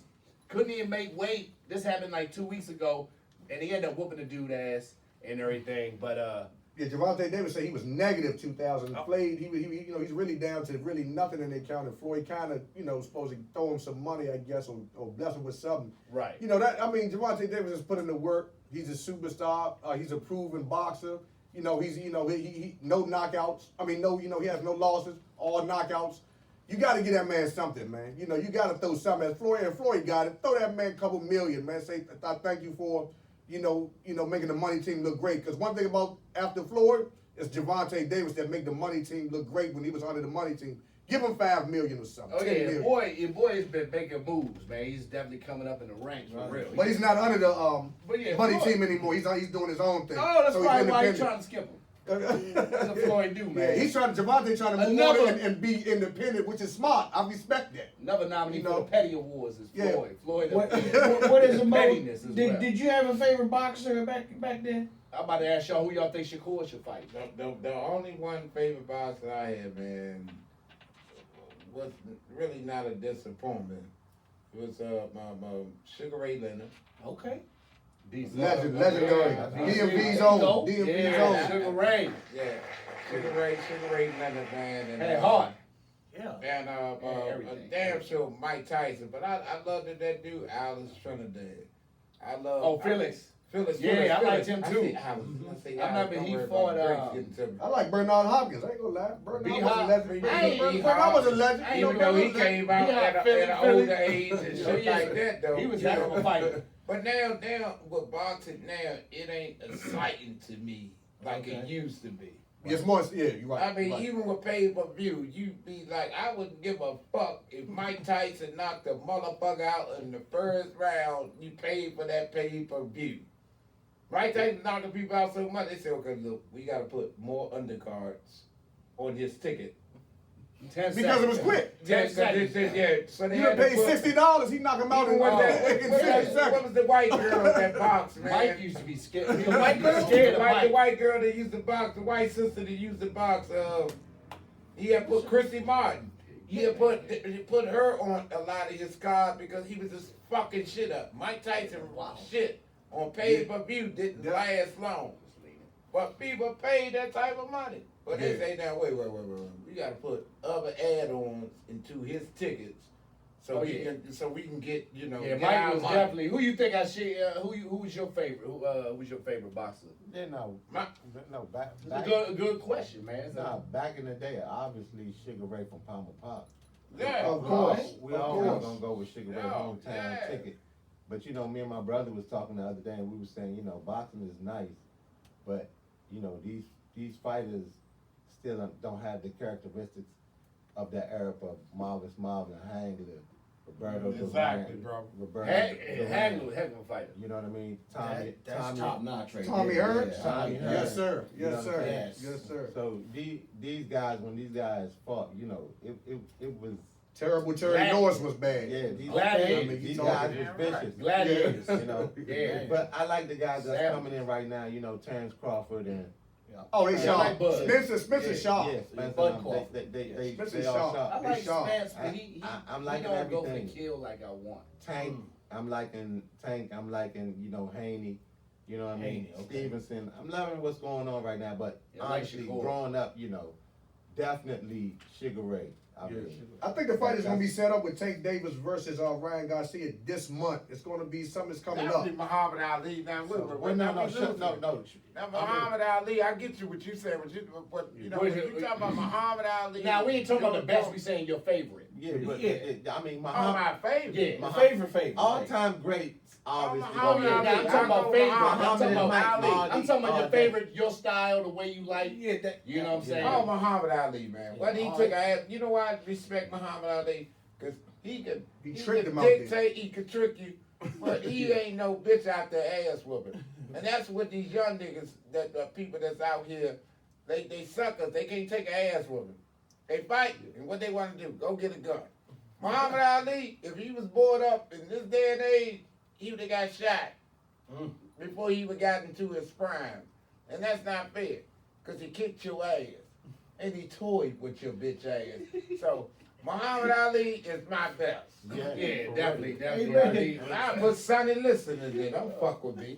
Couldn't even make weight. This happened like 2 weeks ago, and he ended up whooping the dude ass and everything. But Yeah, Javante Davis said he was negative 2,000. Played, he's really down to really nothing in the account. And Floyd kind of, supposed to throw him some money, I guess, or bless him with something. right. Javante Davis is putting in the work. He's a superstar. He's a proven boxer. He no knockouts. He has no losses, all knockouts. You got to get that man something, man. You got to throw something. As Floyd got it. Throw that man a couple million, man. Say, I thank you for, making the money team look great. Because one thing about after Floyd, it's Javante Davis that make the money team look great when he was under the money team. Give him $5 million or something. Oh $10 yeah, million. your boy has been making moves, man. He's definitely coming up in the ranks for real. But he's not under the But yeah, money Floyd. team anymore. He's doing his own thing. Oh, that's So probably why he's independent. trying to skip him. That's what Floyd do, man. Yeah, Javante trying to move Another- on and be independent, which is smart. I respect that. Another nominee for know. the Petty Awards is Yeah. Floyd. Floyd. What is the pettiness as well. Did you have a favorite boxer back then? I'm about to ask y'all who y'all think Shakur should fight. The only one favorite boxer I had, man, was really not a disappointment. It was my Sugar Ray Leonard. Okay. Legendary. DMV's Go. own. DMV's Yeah, own. Sugar Ray. Yeah, Sugar Ray Leonard, man. And, Hey, hard. Yeah. And everything. damn sure Mike Tyson, but I loved that dude, Alice Trinidad. I love. Oh, Felix. Phyllis. Yeah, I liked him I too. say Alice. I say I Alice. remember Don't he worry fought, about Drake getting to me. I like Bernard Hopkins. I ain't gonna lie. Bernard was a B-Hop. legend. Hey, Bernard was a legend. Even though he came out at an older age and shit Yeah. like that, though. He was you heck of know. a fighter. But now with boxing now, it ain't exciting to me like it used to be. Yes, more. Yeah, you're right. I mean, right. even with pay-per-view, you be like, I wouldn't give a fuck if Mike Tyson knocked a motherfucker out in the first round. You paid for that pay-per-view. Mike Tyson knocking people out so much, they say, okay, look, we got to put more undercards on this ticket. 10 Because it was seconds. quick. 10 seconds. Yeah, so they You had done to paid put- $60, he knock him out in Even with that- in what 60 was seconds. the white girl that box, man? Mike used to be scared. The white girl? Scared of the Mike. white girl that used to box, the white sister that used to box. He had put Chrissy Martin. He had put her on a lot of his cards because he was just fucking shit up. Mike Tyson shit on pay-per-view didn't Yeah. last long, but people paid that type of money. But they Yeah. say now, wait, we got to put other add-ons into his tickets. So Oh, we yeah. can get Yeah, get Mike our was money. definitely. Who you think I should? Who was your favorite? Who was your favorite boxer? Yeah, no, My- back. It's a good question, man. Nah, back in the day, obviously Sugar Ray from Palmer Park. Yeah, Of course. We Of always course. gonna go with Sugar Ray Yeah, hometown yeah. ticket. But me and my brother was talking the other day, and we were saying, boxing is nice, but these fighters still don't have the characteristics of that era of Marvelous Marvin Hangler, Roberto Exactly, Duran, bro. Roberto Hagler was a heck of a fighter. You know what I mean? That's top notch right Tommy there. Hearns? Yeah, Tommy yeah. Hearns. Yes, sir. You know Yes, what sir. I'm saying? Yes, sir. So these guys, when these guys fought, it was Terrible Terry Glad- Norris was bad. yeah. These, Gladiators. these You guys talking- was vicious. Gladiators. You know, Yeah. But I like the guys that's Savage. coming in right now. Terrence Crawford and Oh, they Yeah, I sharp. like Bud. Spencer Sharp. yeah, Spencer. Bud Crawford. They Spencer all Sharp. I sharp. like sharp. Spence, but he I'm he liking don't go for everything. kill like I want. Tank. I'm liking Tank. I'm liking Haney. You know what I mean? Haney, okay. Stevenson. I'm loving what's going on right now. But Yeah, I like honestly, Shakur. growing up, definitely Sugar Ray. I mean, I think the fight is going to be set up with Tank Davis versus Ryan Garcia this month. It's going to be something that's coming up. Definitely Muhammad Ali. Now, look, well, no. Now, Muhammad Ali, I get you what you said, but you know, when you talk about Muhammad Ali. Now we ain't talking about the best. We saying your favorite. Yeah, but Yeah. I mean, Oh, Muhammad. my favorite. Yeah. My favorite. All-time greats obviously. Muhammad I'm Ali. talking about favorite. I'm talking about all your day. favorite, your style, the way you like. Yeah, that. You know what I'm saying? Oh, Muhammad Ali, man. What he All took, you know why I respect Muhammad Ali? Because he could tricked him out there. dictate, he could trick you, but he ain't no bitch out there ass whooping. And that's what these young niggas, that people that's out here, they suckers. They can't take an ass whooping. They fight, and what they want to do, go get a gun. Muhammad Ali, if he was bored up in this day and age, he would have got shot before he even got into his prime. And that's not fair, because he kicked your ass. And he toyed with your bitch ass. So, Muhammad Ali is my best. Yeah, definitely. Hey, I put Sonny Liston in there. Don't fuck with me.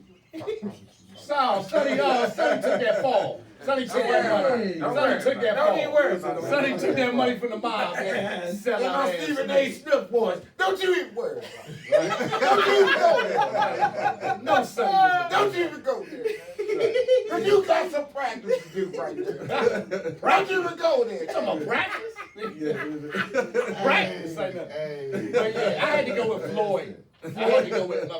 Sonny took that fall. Sonny took that money. Sonny took that fall. Don't even worry about it. Sonny took that money from the mob, man. Sell And out my ass. Stephen A. Smith boys, don't you even worry about it. Don't you even go there. No, Sonny. Don't you even go there. Because you got some practice to do right there. Don't you even go there. You talking about practice? Practice. Like that. Hey. But yeah, I had to go with Floyd.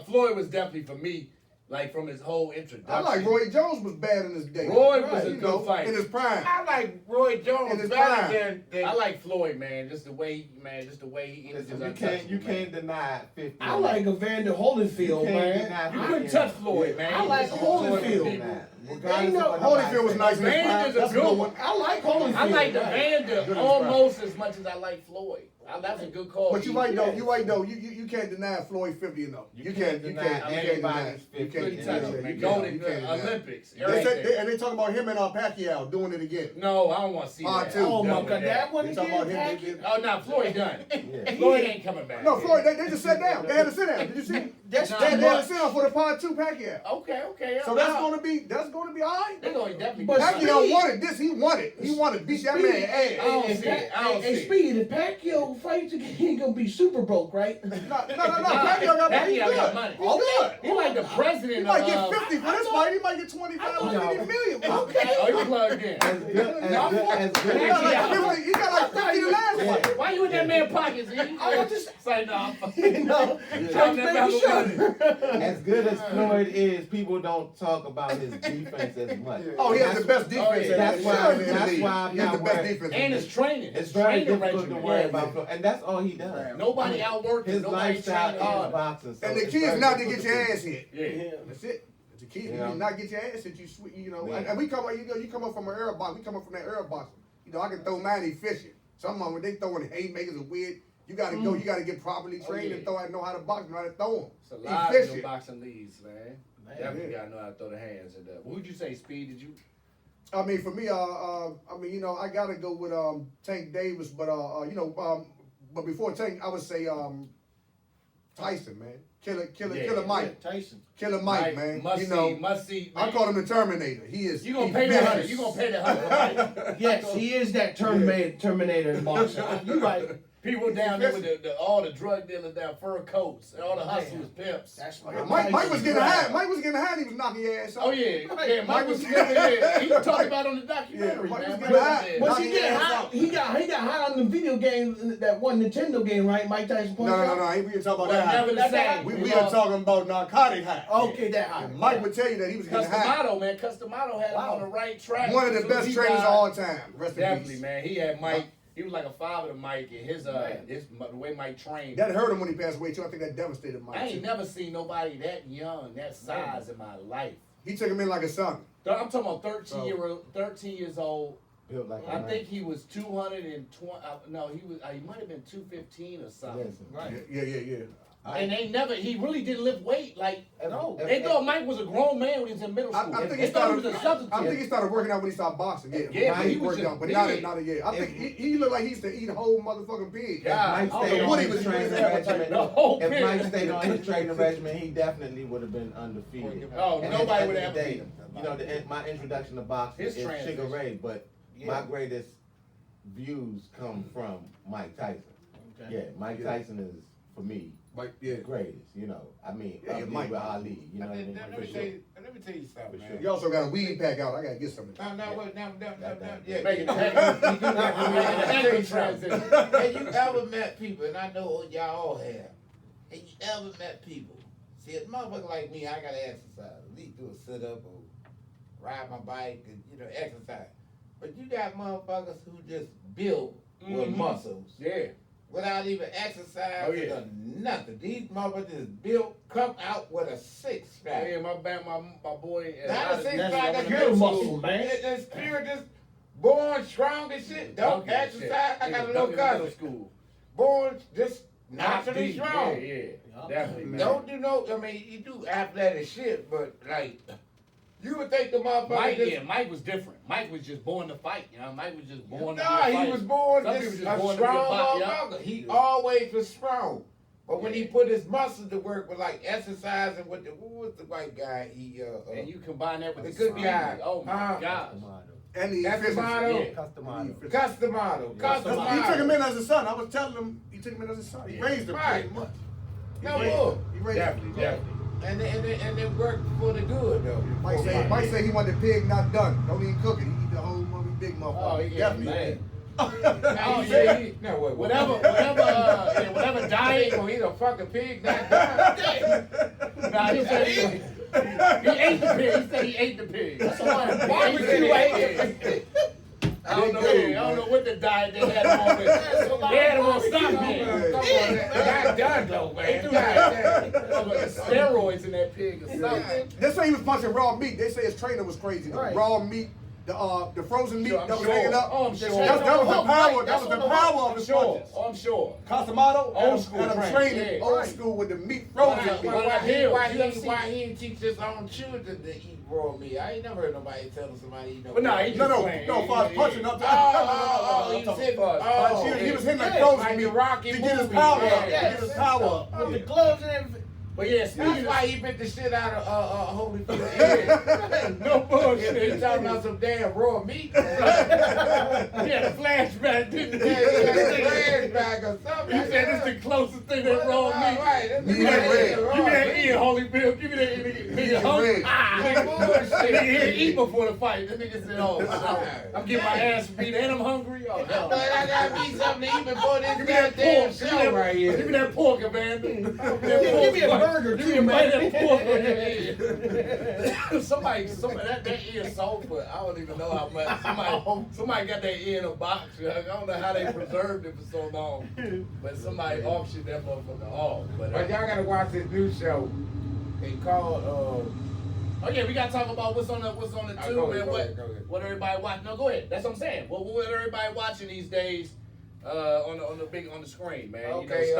Floyd was definitely for me, like from his whole introduction. I like Roy Jones was bad in his day. Roy was a You good know, fighter. in his prime. I like Roy In Jones his better prime. than I like Floyd, man. Just the way he Listen, introduced you can't deny 50. I like Evander Holyfield, You can't man. You couldn't touch Floyd, man. I like Holyfield. Regardless know, of what Holyfield was nice in his prime. Vander's a That's a good good one. one. I like Holyfield. I like the right. Vander almost as much as I like Floyd. That's a good call. But you right though. You can't deny Floyd 50 and up. You can't deny anybody's it. You 50. can't Couldn't deny touch it. him, man. You Go can't to deny the it. Olympics. They said, Everything. and they talk about him and Pacquiao doing it again. No, I don't want to see Part that. two. Oh my Done with God, that one They talk about again. him. Oh no, Floyd done. Yeah. Floyd ain't coming back. No, Floyd, they just sat down. They had to sit down. Did you see? That's Nah, They too had to much. sit down for the part 2 Pacquiao. Okay. So that's gonna be all right. They're gonna definitely. But Pacquiao wanted this. He wanted. He wanted to beat that man I ass. don't see it. I don't see Hey, it. Speed, if Pacquiao fights again, he gonna be super broke, right? No. Pacquiao got money. He's Pacquiao got good. money. He's good. He like the He president might of. get 50 for this fight. He might get 25 or 50 million. Okay. Oh, you plugged in. As good He got like 50. He got like 50 the last Yeah. fight. Why you in that man pockets? I just say no. no. Talking Make about sure. as good as Floyd is, people don't talk about his defense as much. Oh, he has the best defense. yeah. That's why I'm He has the not best worried. defense. And his training. It's His very training difficult to regimen. worry Yeah. about Floyd, and that's all he does. Nobody outworked him. His Nobody lifestyle trained is hard. boxing. So And the it's key is very not to difficult get your ass hit. Yeah. That's it. The key is Yeah. to not get your ass hit. You know. Yeah. And we come up. You come up from an air box. We come up from that air box. You know, I can throw mine efficient. Some of them when they throwing haymakers are weird. You gotta go. You gotta get properly trained and throw. I know how to box. Know how to throw them. It's a lot of your Efficient. boxing leads, man. Definitely gotta know how to throw the hands in there. Who'd you say, Speed? Did you? I mean, for me, you know, I gotta go with Tank Davis, but you know, but before Tank, I would say Tyson, man, Killer Mike, Tyson. Killer Mike, man. Must You know, must see. I call him the Terminator. He is. You gonna he pay that vicious. $100? You gonna pay that $100? Yes, he is that Terminator in boxing. You right. People down there with all the drug dealers down, fur coats, and all the hustlers, pimps. That's Yeah, why. Mike was getting high. Mike was getting high. And he was knocking your ass out. Oh yeah, Right. yeah. Mike was yeah. He talked about it on the documentary, Yeah, Mike man. was getting high. Was Knock he your getting ass hot? out. He got hot on the video game, that one Nintendo game, right? Mike Tyson. No. We ain't talking about Well, that never high. the same. We are talking about narcotic high. Okay, that hot. Mike would tell you that he was getting high. Customato, man. Customato had him on the right track. One of the As soon as best he trainers of died, all time. Rest in Definitely, peace. man. He had Mike. He was like a father to Mike, and his the way Mike trained. That hurt him when he passed away too. I think that devastated Mike. I ain't too. never seen nobody that young, that size in my life. He took him in like a son. I'm talking about 13 years old. built like a I man. think he was 220. No, he was. He might have been 215 or something. Listen, Right. Yeah. And they never. He really didn't lift weight. Like No. they thought Mike was a grown man when he was in middle school. I think they he thought he started. was a substitute. I think he started working out when he started boxing. Yeah, Yeah, Mike but he was worked just out, but big. not a yeah. I think he looked like he used to eat a whole motherfucking pig. Yeah. Mike I stayed don't know on what he his was training doing. regimen. The whole If pig. Mike stayed on his training regimen, he definitely would have been undefeated. Oh, And nobody at the would end ever of the day, beat him. You know, my introduction to boxing His is transition. Sugar Ray, but my greatest views come from Mike Tyson. Okay. Yeah, Mike Tyson is for me Mike, the greatest. You know, I mean, Yeah, up there Mike. with Ali. You know what I mean? Let For me sure. tell you something, For man. You also got a weed pack out. I gotta get some of that. No, yeah. Make it transition. Have you ever met people, and I know y'all all have, have you ever met people See, a motherfucker like me, I gotta exercise. At least do a sit up or ride my bike and exercise. But you got motherfuckers who just built with muscles. Yeah. Without even exercising or nothing. These motherfuckers just built, come out with a six pack. Yeah, my boy. Not a six pack, that's that's pure muscle, man. That's pure, just born strong and shit. Don't exercise. I got a little cousin. School. Born just naturally Deep, strong. Yeah, definitely. Man. Don't do you do athletic shit, but like, you would think the motherfucker Mike was different. Mike was just born to fight. Mike was just born to Nah, fight. he was born Some just people a just born strong to be a fight, motherfucker. He always was strong. But when he put his muscles to work with like exercising with what was the white guy? And you combine that with the the good speed. guy. Oh my gosh. And the That's the efficiency. motto. Yeah. Customado. He took him in as a son. I was telling him he took him in as a son. He raised him pretty much. No bull. He raised him. Definitely. And it worked for the good though. Mike say he wanted the pig not done. Don't even cook it. He eat the whole big motherfucker. Oh, yeah, Definitely. man. Oh, yeah. No, wait. Whatever diet. Gonna eat a fucking pig that done. Nah, he said he ate the pig. He said he ate the pig. Why would you eat I don't know what the diet they had him on with. They had him on stock, man. Not done though, man. God Steroids in that pig or something. They say he was punching raw meat. They say his trainer was crazy. The raw meat, the frozen meat that was hanging up. Oh, I'm sure. That was the power. That was the power of his punches. I'm sure. Customado, Old school and I'm train, training yeah. old school with the meat frozen meat. Why he didn't teach his own children to eat raw meat? I ain't never heard nobody telling somebody to eat no. But nah, he just far as punching up. He was hitting like frozen meat to get his power up. To get his power up. With the gloves and everything. But yeah, That's why he bit the shit out of Holyfield head. no bullshit. He talking about some damn raw meat. He had a flashback, didn't he? He had a flashback or something. He said it's the closest thing that raw meat. Right, Give me that Ian Holyfield. Give me that nigga Holy. Nigga eat before the fight. That nigga said, I'm getting my ass beat and I'm hungry. Oh, hell. I gotta eat something to eat before this Give me that goddamn pork. show right here. Give me that pork, Evander. Give me a burger Give me too, a bite man. of that pork on your head. Somebody that ear is soft, but I don't even know how much. Somebody got that ear in a box. I don't know how they preserved it for so long. But somebody auctioned that motherfucker off. But y'all gotta watch this new show. It called oh yeah, we gotta talk about what's on the tube go and ahead. what everybody watch. No, go ahead. That's what I'm saying. What everybody watching these days on the screen, man. Okay,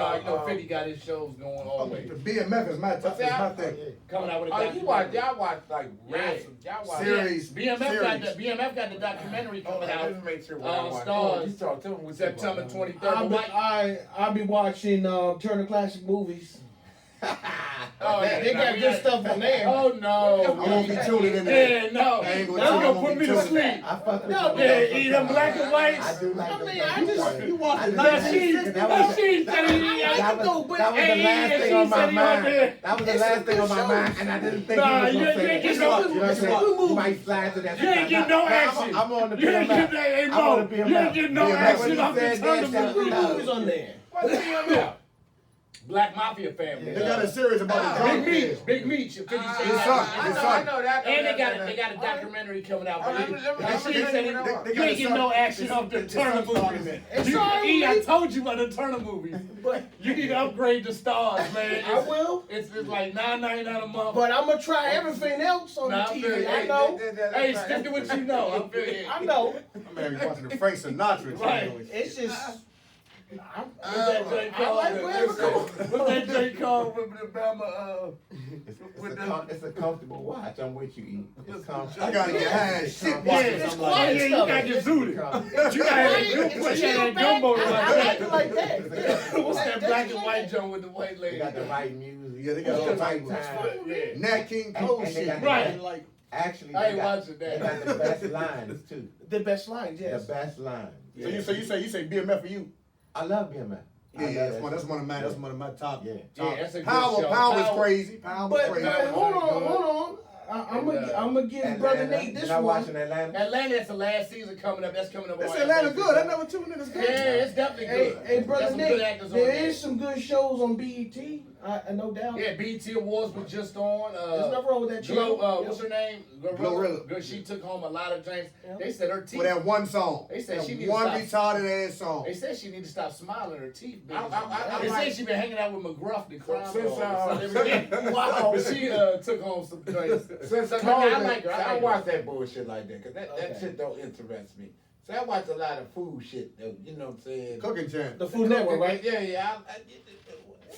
50 got his shows going always. The BMF is my thing. Coming out with a y'all watch like ransom. Y'all watch Series. BMF got the documentary coming out. Let me make sure what I watch. Stars. You talk to me September 23rd. I'll be watching Turner Classic Movies. Oh, yeah, They got good stuff on there. Oh no! I'm gonna be tuning in there. Yeah, no. I ain't gonna That's tell you, gonna I'm put me to gonna be sleep. I fuck with No, you. Yeah, eat them black and whites. I do like I the mean, black I and just white. you watch the That night was- That was That was the last thing on my mind. That was the last thing on my shows. mind, and I didn't think Nah, he was you gonna say ain't that. get You no- know what I'm it's a saying? good movie. You might slide to that. You ain't getting no action. I'm on the You ain't BMF. getting that, hey, I'm on Mo. the You BMF. ain't getting no BMF. action When off you the said Turner that, movie. that- movies on there. What's BMF? Black Mafia family. They got a series about the drug deals. Big Meat. 50 Cent. I know that. And they got a documentary coming out. Let me They You ain't getting no action off the Turner movies. I told you about the Turner movies. But you need to upgrade the stars, man. I will, It's like $9.99 a month. but I'm gonna try everything else on the Nah, I'm TV. very- I know. Hey, stick to what you know. I'm very. I know. Man, we watching the Frank Sinatra. Right. It's just. What's that J. Cole? like wherever it goes. What's that J. Cole with the Bama? It's a comfortable watch. I'm with you, E. It's comfortable. I gotta get high as shit. Yeah, watching it's something oh, like yeah, you gotta get zooted. You gotta have that gumbo I like it like that. Yeah. What's that black and white joint with the white They lady? got the right music. Yeah, they got all the the right right time. Yeah. Nat King Cole And they shit. got the Right. Like, Actually, I they ain't got, watching they that. got the best lines too. The best lines, yes. The best lines. so you say BMF for you? I love BMF. Yeah, that's one of my top. Yeah. Yeah, that's a good Power show. is Power. crazy. Power But is crazy. hold on. I'm gonna give brother Nate this Not one. watching Atlanta. Atlanta's the last season coming up. That's coming up. This on Atlanta NBC. good. I never tuned in. It's good. Yeah, it's definitely good. Hey, brother There's some Nate, good actors on there there. is some good shows on BET. No doubt. Yeah, BET Awards was just on. There's nothing wrong with that Glow, channel. what's her name? Glorilla. Good. She took home a lot of drinks. Yeah. They said her teeth. For that one song. They said that she need one to stop. retarded ass song. They said she need to stop smiling. Her teeth. Big. I They like- said she been hanging out with McGruff, the crime Since, dog. Wow. But she took home some drinks. Since So, COVID, I like her. I I watch like her. that bullshit like that, cause that Okay. shit don't interest me. So I watch a lot of food shit, though, you know what I'm saying? Cooking channel. The Food Network, right? Yeah.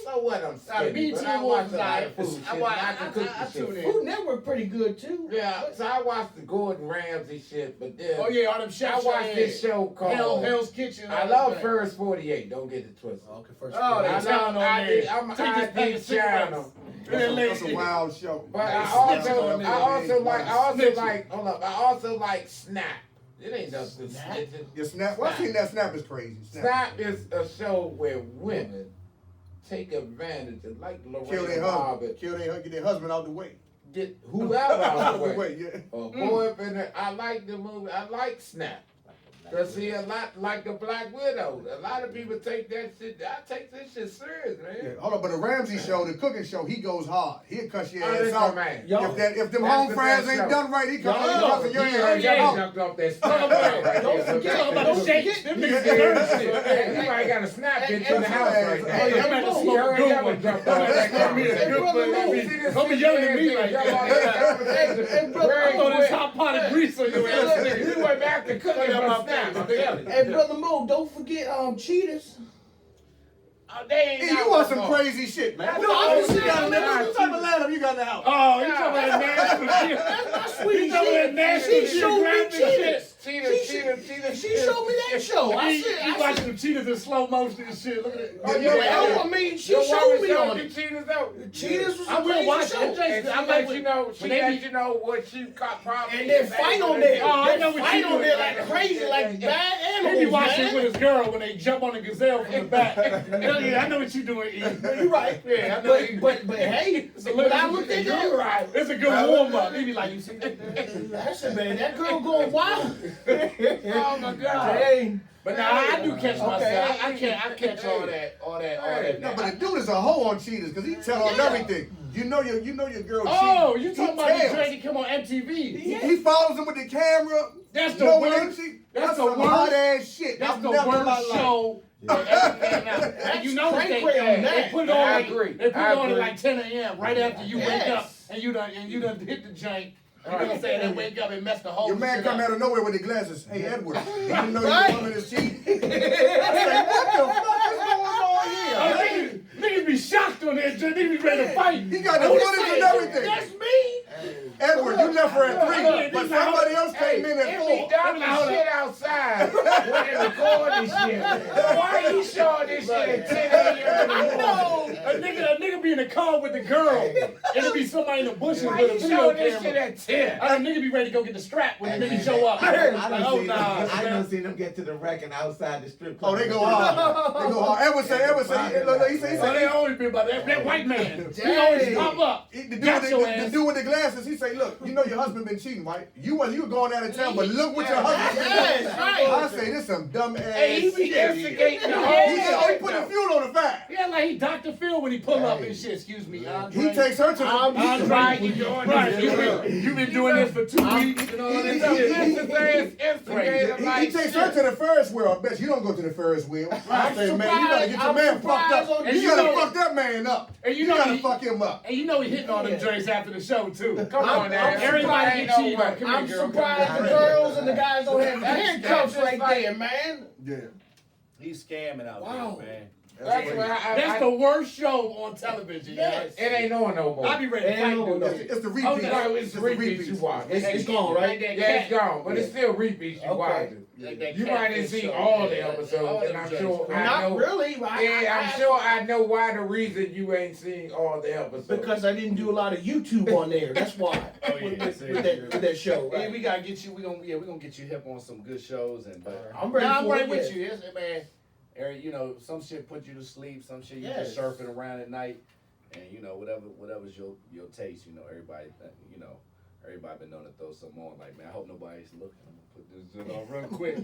So what I'm saying, BET but I watch Awards a lot of is food alright. shit. I watch- I can cook I the shit. tune in. Food Network pretty good too. Yeah, so I watched the Gordon Ramsay shit, but then Oh yeah, all them I chefs. watched this show called Hell's Kitchen. I love First 48. Don't get it twisted. Okay, first. Oh, they I telling on I there. did- I'm So you just pay the I channel. cigarettes. That's a wild show. But I snitching also Snitching. like hold up. I also like Snap. It ain't just the Snap? snitching. Your snap. Well, I think that snap is crazy. Snap is a show where women take advantage of, like Kill Lorraine their Bobbitt, husband. Get their husband out the way. get whoever out the way. Wait, yeah. Or boy up in there. I like the movie. I like Snap. Cause see, a lot like the Black Widow. A lot of people take that shit. I take this shit serious, man. Yeah, hold on, but the Ramsey show, the cooking show, he goes hard. He'll cuss your Oh, ass this out. my man. Yo, If them That's home the friends best ain't show. done right, he come Yo, in and cussing your ass out. jumped off that Don't forget Talking about don't the shakes. forget- Them niggas get earned shit. Hey, you ain't got a snap Hey, into the house right now. Oh, yeah, I'm at the Poole. smoke You good already one. jumped off that Don't be a Hey, good brother, one. Poole. Don't be yelling at me like Jump off that. that conversation. brother, Very I throw this quick. hot pot of grease on your ass. You went back to cooking for Snap. I'm telling you. Hey, brother Mo, don't forget Cheetahs. They ain't Hey, you want some crazy shit, man. I What know, else you got in there? I What type of lineup you got in the house? Oh, you talking about nasty shit? That's my sweetie. You talking about nasty She showed me geographic Cheetahs. Cheetah. She showed me that show. I You said, watching the cheetahs in slow motion and shit. Look at it. Oh, I mean, she showed me on it. Cheetahs though. Cheetahs was I a will crazy watch show. it. And she I let like you know, when they be- what she got problems. And then fight on there. Oh, I know They what fight you on doing. there like crazy, like bad He be animals, watching man. with his girl when they jump on the gazelle from the back. Yeah, I know what you doing, E. You're right. Yeah, I know. But hey, It's a when I looked at you're that, right. It's a good warm up. He be like, you see that? I said, man, that girl going wild. Oh my God. Hey, But now I do catch myself. Okay. I catch all that. No, but the dude is a hoe on cheaters because he tell on everything. You know your girl Oh, cheat. you talking He about the tells. joint that come on MTV? He follows him with the camera. That's You the know when worst. they cheat? That's the some worst. hot ass shit. That's I've the never in my worst life. show that ever came out. And you know Crank they, rate on that. they put it on. I like, agree. They put I it on at agree. like 10 a.m. right after you wake Yes. up and you done hit the joint. You know what I'm saying? They wake up and mess the whole Your man shit come up. out of nowhere with the glasses. Hey, Edward, do you know Right. your woman is cheating? I say, what the fuck is going on Oh, here? niggas be shocked on that joint. Niggas be ready to fight. He got the Who footage say and it? everything. That's me. Edward, you left her at 3, but somebody else came in at If 4. he dumping shit outside when they record this shit, why he showing this shit at 10 a.m. in the morning? A nigga be in the car with the girl, and it be somebody in the bushes Why with a you video showing this shit camera. at 10? A nigga be ready to go get the strap when the Hey, nigga man, show up. I Like, done oh seen nah. them. I done seen them get to the wrecking outside the strip Oh, club. they go hard. They go hard. Edward say, look, he Oh, they say, always be about that white man. He always pop up. the dude, Got your the ass. dude with the glasses, he say, look, you know your husband been cheating, right? You were going out of town, but look what your husband been doing. yes, right. I say, this some dumb ass Hey, he be shit. instigating the He whole he putting fuel on the fire. Yeah, like he Dr. Phil when he pull up and shit. Excuse me, Andre. He takes her to the. Andre, you doing this? You been doing this for 2 weeks and all that He's a shit. business ass instigator He like takes her to the Ferris wheel. I bet you don't go to the Ferris wheel. I say, man, you gotta get your man fucked up. And You you gotta know- fuck that man up. And you You know gotta he- fuck him up. And you know he hitting all them joints after the show too. Come on, now. Everybody Ain't get no cheated way. on. Come I'm here, girl. surprised the girls and the guys don't have handcuffs that's right like- there, man. Yeah. He's scamming out Wow. there, man. That's why That's the worst show on television. Yes. it ain't on no more. I be ready to fight Hell dude. no. It's the Oh, repeat. no, It's the repeats you watch. It's gone, right? Like that Yeah, it's cat. gone, but it's still repeats you Okay. watch. Like that You might have catfish seen show. all the Yeah, all episodes, and them I'm joints. sure I Not know. really. Yeah, I'm sure I know why the reason you ain't seen all the episodes. Because I didn't do a lot of YouTube on there. That's why. Oh, yeah. with that show. Yeah, Right? we gotta get you. We gonna get you hip on some good shows and. But I'm ready I'm for right it, with yeah. you. Yes, man. Eric, you know, some shit put you to sleep. Some shit you just Yes. surfing around at night, and you know whatever's your taste. You know, everybody. You know, Everybody been known to throw something on. Like, man, I hope nobody's looking. I'm gonna put this shit on real quick.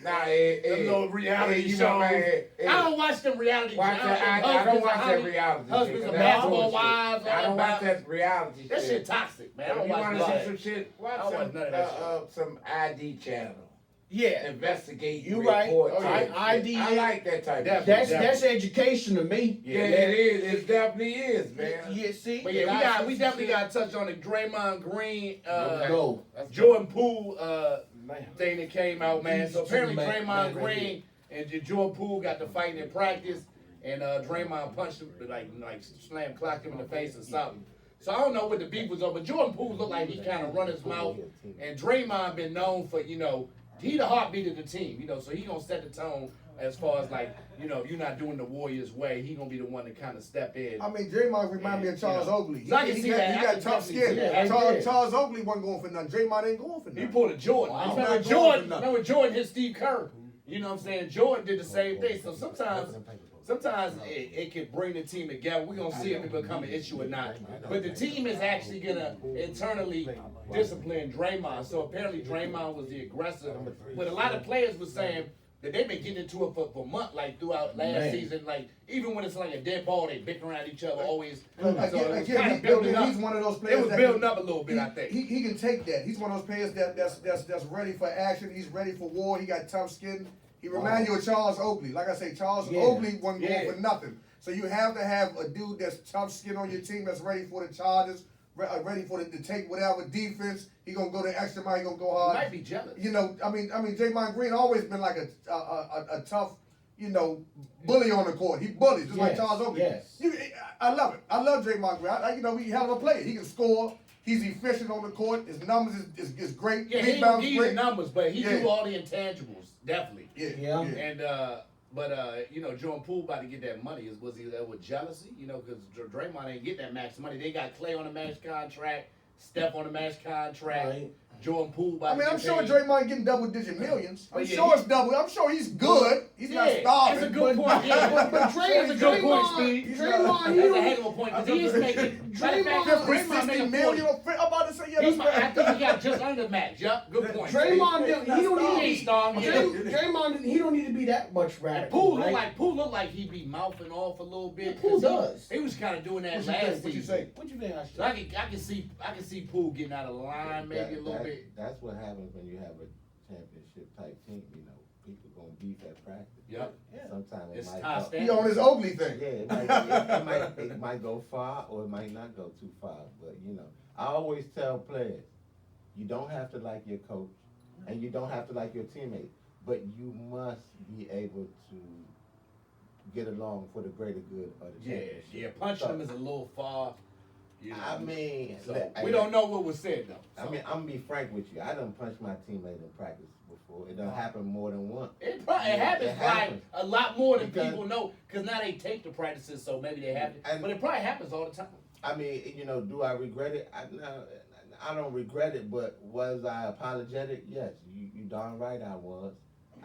Nah, Them little reality shows. I don't watch them reality shows. I don't watch that reality shit. Husbands and That's basketball bullshit. wives. I don't watch that reality shit. That shit toxic, man. I If don't you watch want none to of see some that. shit, I watch don't watch none of that some ID channel. Yeah. Investigate. You right. report Oh, type yeah. shit. ID I like that type of shit. That's education to me. Yeah, it is. It definitely is, man. Yeah, see? But yeah, we definitely got to touch on the Draymond Green, Go. Jordan Poole thing that came out, man. Jesus So apparently to the man Draymond right Green and Jordan Poole got to fighting in practice, and Draymond punched him, like slam clocked him in the face or something. So I don't know what the beef was over. But Jordan Poole looked like he kind of run his mouth, and Draymond been known for, he the heartbeat of the team, so he gonna set the tone as far as like, if you're not doing the Warriors way, he gonna be the one to kind of step in. I mean, Draymond remind me of Charles Oakley. So I can see that. He got tough skin. Charles Oakley wasn't going for nothing. Draymond ain't going for nothing. He pulled a Jordan. Wow. Remember Jordan hit Steve Kerr. You know what I'm saying? Jordan did the same thing. So sometimes it can bring the team together. We're gonna see if it become an issue or not. But the team is actually gonna internally discipline Draymond. So apparently Draymond was the aggressor. But a lot of players were saying that they've been getting into it for months, like throughout last season. Like even when it's like a dead ball, they bicker around each other always. So it's kind of building up. He's one of those players. It was building up a little bit, I think. He can take that. He's one of those players that's ready for action. He's ready for war. He got tough skin. He reminds you of Charles Oakley. Like I say, Charles Oakley wasn't going for nothing. So you have to have a dude that's tough skin on your team that's ready for the charges, ready for to take whatever defense. He gonna go the extra mile. He gonna go hard. He might be jealous. I mean, Draymond Green always been like a tough, bully on the court. He bullies just like Charles Oakley. Yes. I love it. I love Draymond Green. We hell of a player. He can score. He's efficient on the court. His numbers is great. Yeah, he don't need the numbers, but he do all the intangibles, definitely. Yeah. And Jordan Poole about to get that money. Was he there with jealousy? Because Draymond ain't get that max money. They got Clay on the max contract, Steph on the max contract. Right. Jordan Poole about to I'm get sure paid. Draymond getting double-digit millions. I'm But yeah, sure it's double. I'm sure he's good. He's not starving. That's a good point. Yeah, But that's a good point, Draymond, Steve. Draymond, That's a heck of a point because he is making Draymond- 50, 60 million. I'm about to say, I think he got just under max. Yep, good point. Draymond, he don't He need ain't starving. Draymond, he don't need to be that much radical. Poole looked like he be mouthing off a little bit. Yeah, Poole 'cause does. He was kind of doing that What you last think? What you season. say? What you think, So I can see Poole getting out of line maybe a little bit. That's what happens when you have a championship type team. People gonna beef at practice. Yep. Sometimes It's it might high go, standard. He on his Oakley thing. yeah, it might go far or it might not go too far. But I always tell players, you don't have to like your coach and you don't have to like your teammate, but you must be able to get along for the greater good of the championship. Yeah. Punching him is a little far. I mean, We don't know what was said though. I mean, I'm gonna be frank with you. I done punched my teammate in practice before. It done happened more than once. It happens like a lot more than Because- people know because now they tape the practices, so maybe they have to. But it probably happens all the time. I mean, do I regret it? I don't regret it, but was I apologetic? Yes, you darn right I was.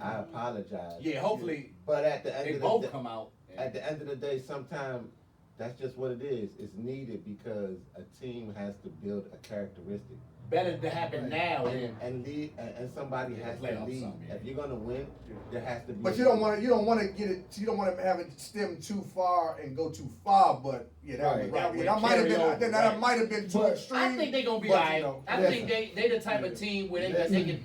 I apologize. Yeah, hopefully But at the end they of the both day, come out. at the end of the day, sometimes that's just what it is. It's needed because a team has to build a characteristic. Better to happen now than And lead, and somebody has to Playoff lead. something, yeah. If you're gonna win, there has to be. But you don't want to get it. You don't want to have it stem too far and go too far. But yeah, that might have been too But extreme. I think they're gonna be but, alright. I think they the type of team where they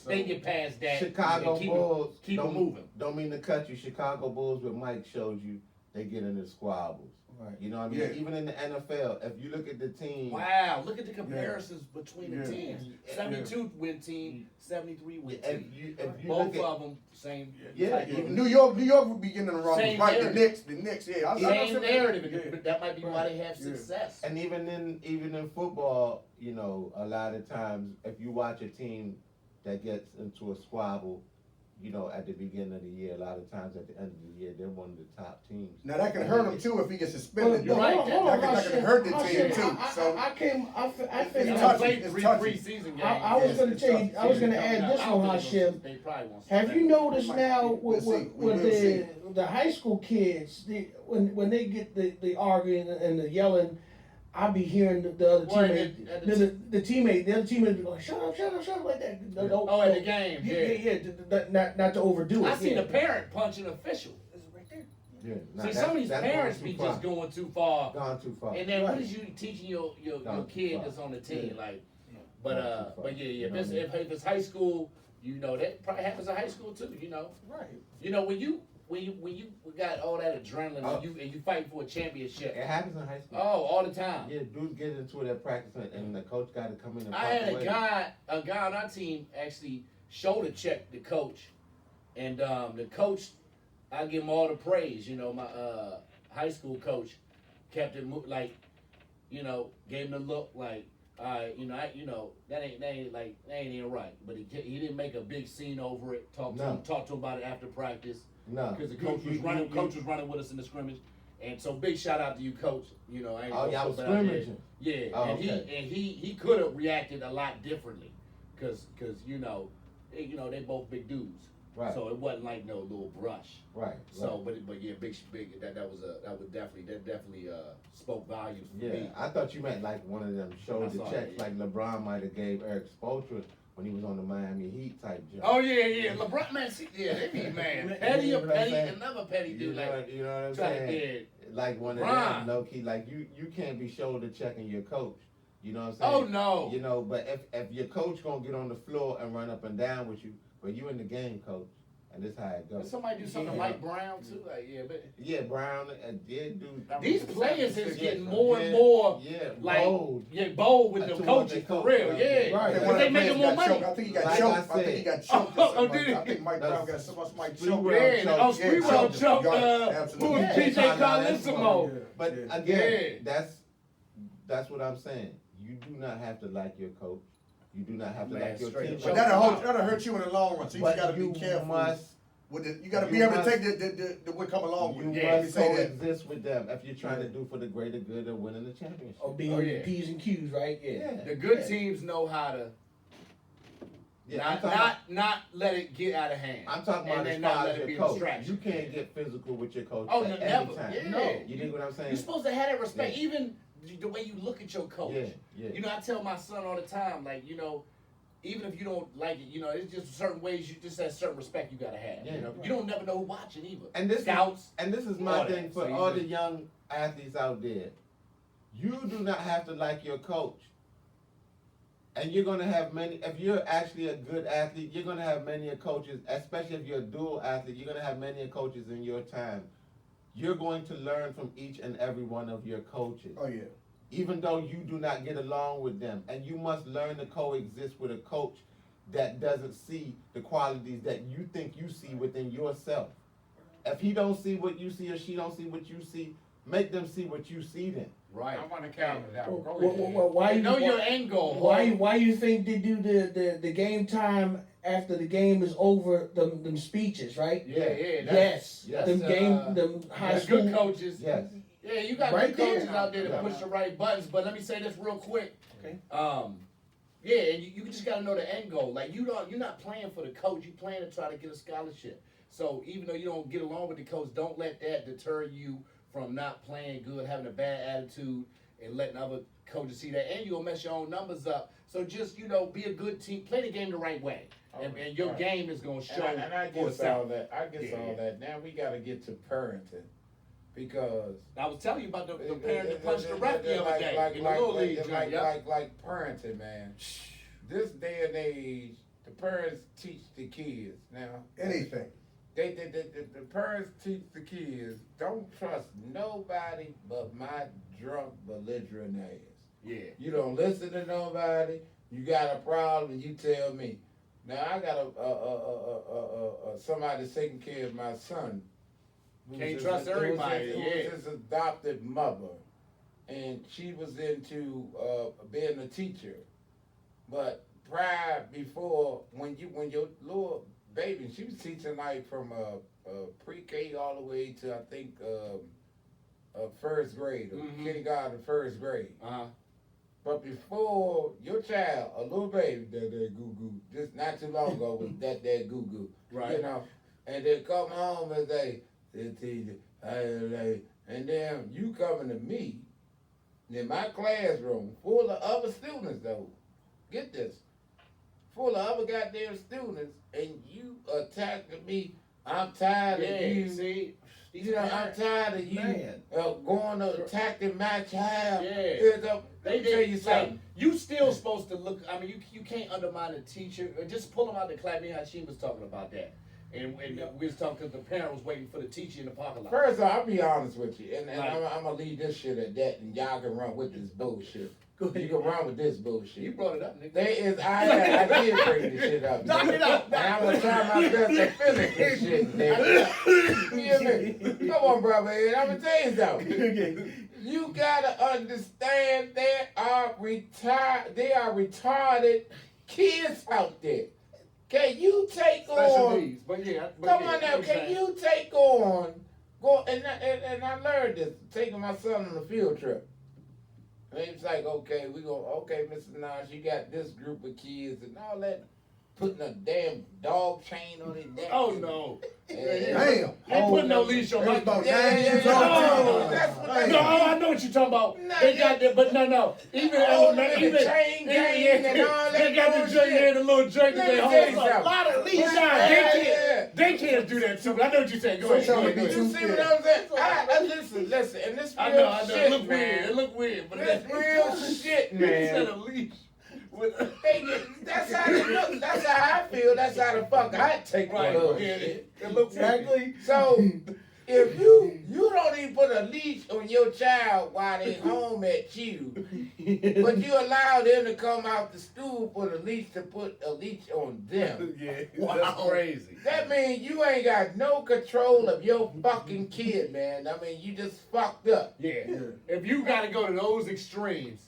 can get past that. Chicago and Bulls keep it don't- moving. Don't mean to cut you. Chicago Bulls, what Mike showed you, they get into squabbles. Right. You know what I mean? Yeah. Even in the NFL, if you look at the team, Wow, look at the comparisons between the Yeah. teams. 72 win team, 73 win if team. you Both look at, of them same. Yeah, type yeah. of- New York would be getting in the wrong. Same Right, narrative. the Knicks, yeah. Same narrative, but that might be why they have Yeah. success. and even in football, a lot of times if you watch a team that gets into a squabble, at the beginning of the year, a lot of times at the end of the year, they're one of the top teams. Now that can hurt him too if he gets suspended. You're though. right. That can hurt the team too. So I It's They finished. touchy. played It's three touchy. preseason games. I was gonna tell you. I was gonna add this one, Hashim. They probably won't Have suspend you him. noticed now with We'll see. the high school kids when they get the arguing and the yelling? I'll be hearing the other Well, teammate, at the other teammate be going, shut up, like that. Oh, at the game, Not to overdo it. I seen a parent punch an official. It's right there. Yeah, nah, See, that's- some of these that's parents going be too far. just going too far. Gone too far. And then Right. what is you teaching your Gone too kid far. that's on the team? Yeah. Like, Gone too far. but yeah, You if know it's what I mean? if it's high school, that probably happens in high school too. Right. When you got all that adrenaline and you fight for a championship. It happens in high school. Oh, all the time. Yeah, dudes get into it at practice, and the coach got to come in and I pop had away. a guy on our team actually shoulder checked the coach, and the coach, I give him all the praise. My high school coach kept it gave him the look like, that ain't even right. But he didn't make a big scene over it. Talk to him about it after practice. No, Because the coach was running. Coach was running with us in the scrimmage, and so big shout out to you, coach. I ain't Oh, y'all was but I did. scrimmaging. Yeah, Oh, and okay. he could have reacted a lot differently, because they both big dudes. Right. So it wasn't like no little brush. Right. So but yeah, big that definitely spoke volumes for Yeah, me. I thought you meant like one of them shoulder I saw checks, that, yeah. like LeBron might have gave Eric Spoelstra when he was on the Miami Heat type jump. Oh yeah, LeBron man, they be man, petty, You know what I'm saying? another petty You dude know, like you know what I'm try to saying? Like one of LeBron. them low key, like you can't be shoulder checking your coach. You know what I'm saying? Oh no. You know, but if your coach gonna get on the floor and run up and down with you, but you in the game, coach, and this how it Did goes. somebody do something Yeah. like Brown too? Like but Yeah, Brown, yeah, dude. these players is Yeah, getting more and yeah, more yeah, like bold. bold with the Towards coaches the for coach, real, right. yeah. One Right. Because of they the making players more got money. choked. I think he got Like choked. I I think he got said. choked. Oh, did he? I think Mike That's- Brown got somebody Sprewell choked. Yeah, choked. Sprewell choked Absolutely. who was Yeah. PJ Yeah. Carlissimo. But Yeah. again, Yeah. that's what I'm saying. You do not have to like your coach. You do not have to Man, like your straight team. up. But that'll hurt you in the long run. So you But got to be you careful. must You got to be you able to must- take the what come along with You it. Yeah, Let me must say that. coexist with them if you're trying to do for the greater good of winning the championship. Or being Oh, yeah. P's and Q's, right? Yeah. Yeah. The good teams know how to Yeah, I'm talking not let it get out of hand. I'm talking about and as then not far let as it your be a coach. distraction. You can't get physical with your coach Oh, at no, any never. time. Yeah. No, you dig what I'm saying? You're supposed to have that respect, Yeah. even the way you look at your coach. Yeah, yeah. I tell my son all the time, like, even if you don't like it, it's just certain ways you just have certain respect you gotta have. Yeah. You don't never know who's watching either. And this Scouts. is my all thing that. for So you all just- the young athletes out there. You do not have to like your coach. And you're gonna have many. If you're actually a good athlete, you're gonna have many coaches. Especially if you're a dual athlete, you're gonna have many coaches in your time. You're going to learn from each and every one of your coaches. Oh yeah. Even though you do not get along with them, and you must learn to coexist with a coach that doesn't see the qualities that you think you see within yourself. If he don't see what you see or she don't see what you see, make them see what you see then. Right. I want to counter that. Go Why You know you- your end goal. Why you think they do the game time after the game is over? Them speeches, right? Yeah, Yes. Yes. Them That's, them high There's school good coaches. Yes. Yeah, you got Right good coaches there. out there that Yeah. push the right buttons. But let me say this real quick. Okay. Yeah, and you just gotta know the end goal. Like you're not playing for the coach. You're playing to try to get a scholarship. So even though you don't get along with the coach, don't let that deter you from not playing good, having a bad attitude, and letting other coaches see that. And you'll mess your own numbers up. So just be a good team. Play the game the right way, and your game is gonna show And I for guess all itself. that. I guess all that. Now we got to get to parenting, because I was telling you about the parent that punched the ref the other day in the little league joint. like parenting, man. This day and age, the parents teach the kids now. Anything. The parents teach the kids, don't trust nobody but my drunk belligerent ass. Yeah. You don't listen to nobody. You got a problem, you tell me. Now I got somebody taking care of my son. Can't trust everybody, It was his adopted mother, and she was into being a teacher. But before, when your little baby, she was teaching like from pre-K all the way to I think first grade, or kindergarten, first grade. But before your child, a little baby, that goo goo, just not too long ago was that goo goo, Right. and they come home and say, and then you coming to me in my classroom, full of other students though. Get this. Full of other goddamn students, and you attacking me. I'm tired of you. See? You know, I'm tired of you Man. going to attacking my child. Yeah. They tell you something. Like, you still supposed to look. I mean, you can't undermine a teacher. Or just pull them out the class. Me and Hashim was talking about that, and we was talking because the parent was waiting for the teacher in the parking lot. First off, I'll be honest with you, and Right. I'm gonna leave this shit at that, and y'all can run with this bullshit. Go ahead. You can run with this bullshit. You brought it up, nigga. I did bring this shit up. Knock it out. And I'm gonna try my best to finish this shit, nigga. You hear me? Come on, brother. I'm gonna tell you something. You gotta understand they are retarded kids out there. Can you take Special on? needs, but yeah. Come on now, can you take on? Go and I learned this taking my son on a field trip. And he was like, okay, Mrs. Nash, you got this group of kids and all that, putting a damn dog chain on his neck. Oh no. Damn. You ain't putting no leash on my It's about Yeah, 9 years yeah, old. no, that's what they No, I know what you're talking about. Nah, They yeah. got that, but no. Even Oh, even the chain gang and all that they got the bullshit. drink and the little drink Let that they me hold. tell you A something. lot of leash. Yeah. They can't do that too. I know what you're saying. Go So ahead. tell me, Go ahead. You see what I'm saying? Listen, and this real I know. shit, It look man. weird. It look weird, but This real shit, He said man. a leash. With That's how they look. That's how I feel. That's how the fuck I take right. one of Yeah, shit. it looks Exactly. So if you don't even put a leash on your child while they home at you, but you allow them to come out the stool for the leash to put a leash on them. Yeah, Wow. that's crazy. That means you ain't got no control of your fucking kid, man. I mean, you just fucked up. Yeah. If you got to go to those extremes,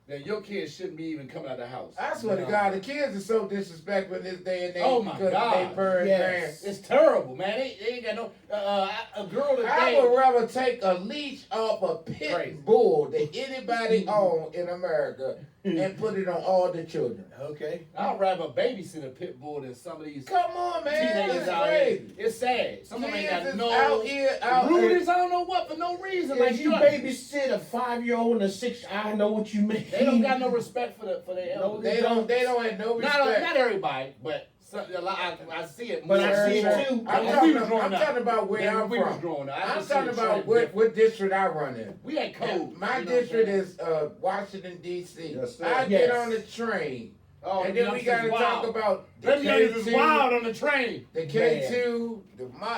then your kids shouldn't be even coming out of the house. I swear to God, the kids are so disrespectful in this day and age Oh my because God. they parents, Yes. It's terrible, man. They ain't got no a girl man. today. I would rather take a leash off a pit Crazy. bull that anybody own in America and put it on all the children. Okay. I'd rather babysit a pit bull than some of these Come on, man. teenagers That's out crazy. here. It's sad. Some of them ain't Kids got is no out here, out here. rudeness. I don't know what for no reason. Like Like you babysit a 5-year-old and a 6, I know what you mean. they don't got no respect for their No, elders. They don't have no respect. Not everybody, but I see it. But more. I see it Sure. too. I'm talking about where Yeah, I'm we was from. growing up. I I'm just see talking the about trend what different. district I run in. We had code. My you know what I'm district saying? is Washington, D.C. Yes, sir. I Yes. get on the train, Oh, and then we youngsters got to talk wild. about the Them youngsters is K2, wild on the train. the K2,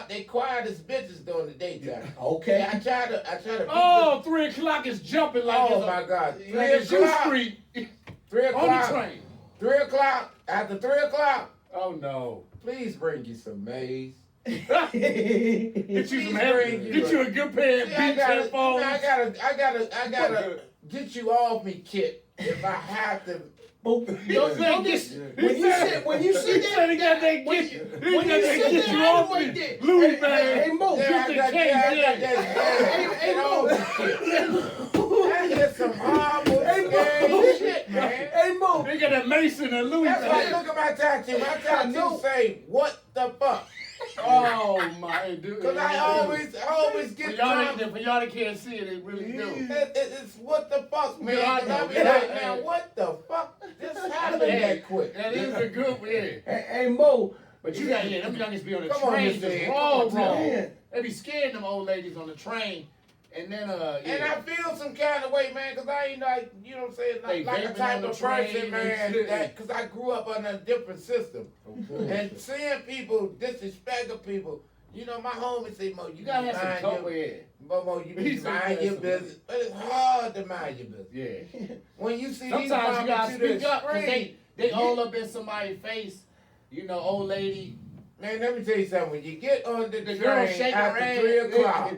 they quiet as bitches during the daytime. Okay. I try to beat Oh, 3 o'clock is jumping like oh it's my God, like 3 it's U o'clock, Street 3 on the o'clock, train. 3 o'clock, after 3 o'clock, Oh no. please bring you some maize. Get you some Please heavy. bring you Get you a good pair of See, I beach gotta, headphones. I gotta get you off me, Kit, if I have to. But don't this, when you said He said he got that when get you- he when got you that said get that, you I off was me. like that. Louis Hey, man. hey, Mo, Yeah, I the got cake, that. yeah. Hey, Mo. I hear some horrible, Hey, scary Mo. shit, man. Hey, Mo. They got that Mason and Louis That's why man. look at my tattoo. My I know. tattoo say, "What the fuck?" Oh my dude. Because I always For get y'all, time. for y'all that can't see it, it really do. It's what the fuck, man. Yeah, I 'Cause know. I be Yeah, like, yeah. now what the fuck? This happened Yeah. that quick. That is a good one, yeah. Hey, Mo. But you got, them youngins be on the Come on, train Mr. just Ed. wrong. Come on, man. They be scaring them old ladies on the train. And then, yeah. And I feel some kind of way, man, because I ain't like, you know what I'm saying, They like a vaping type on the of train person, and man, shit. that, because I grew up under a different system. And seeing people disrespecting people, you know, my homie say, Mo, You gotta have some mind coke your, with Mo, you He need to said mind that's your some- business. But it's hard to mind your business. Yeah. When you see these Sometimes you gotta moms to the speak up because screen, they all up in somebody's face. You know, old lady. man, let me tell you something. When you get on the The girl train shaking her after head. 3 o'clock,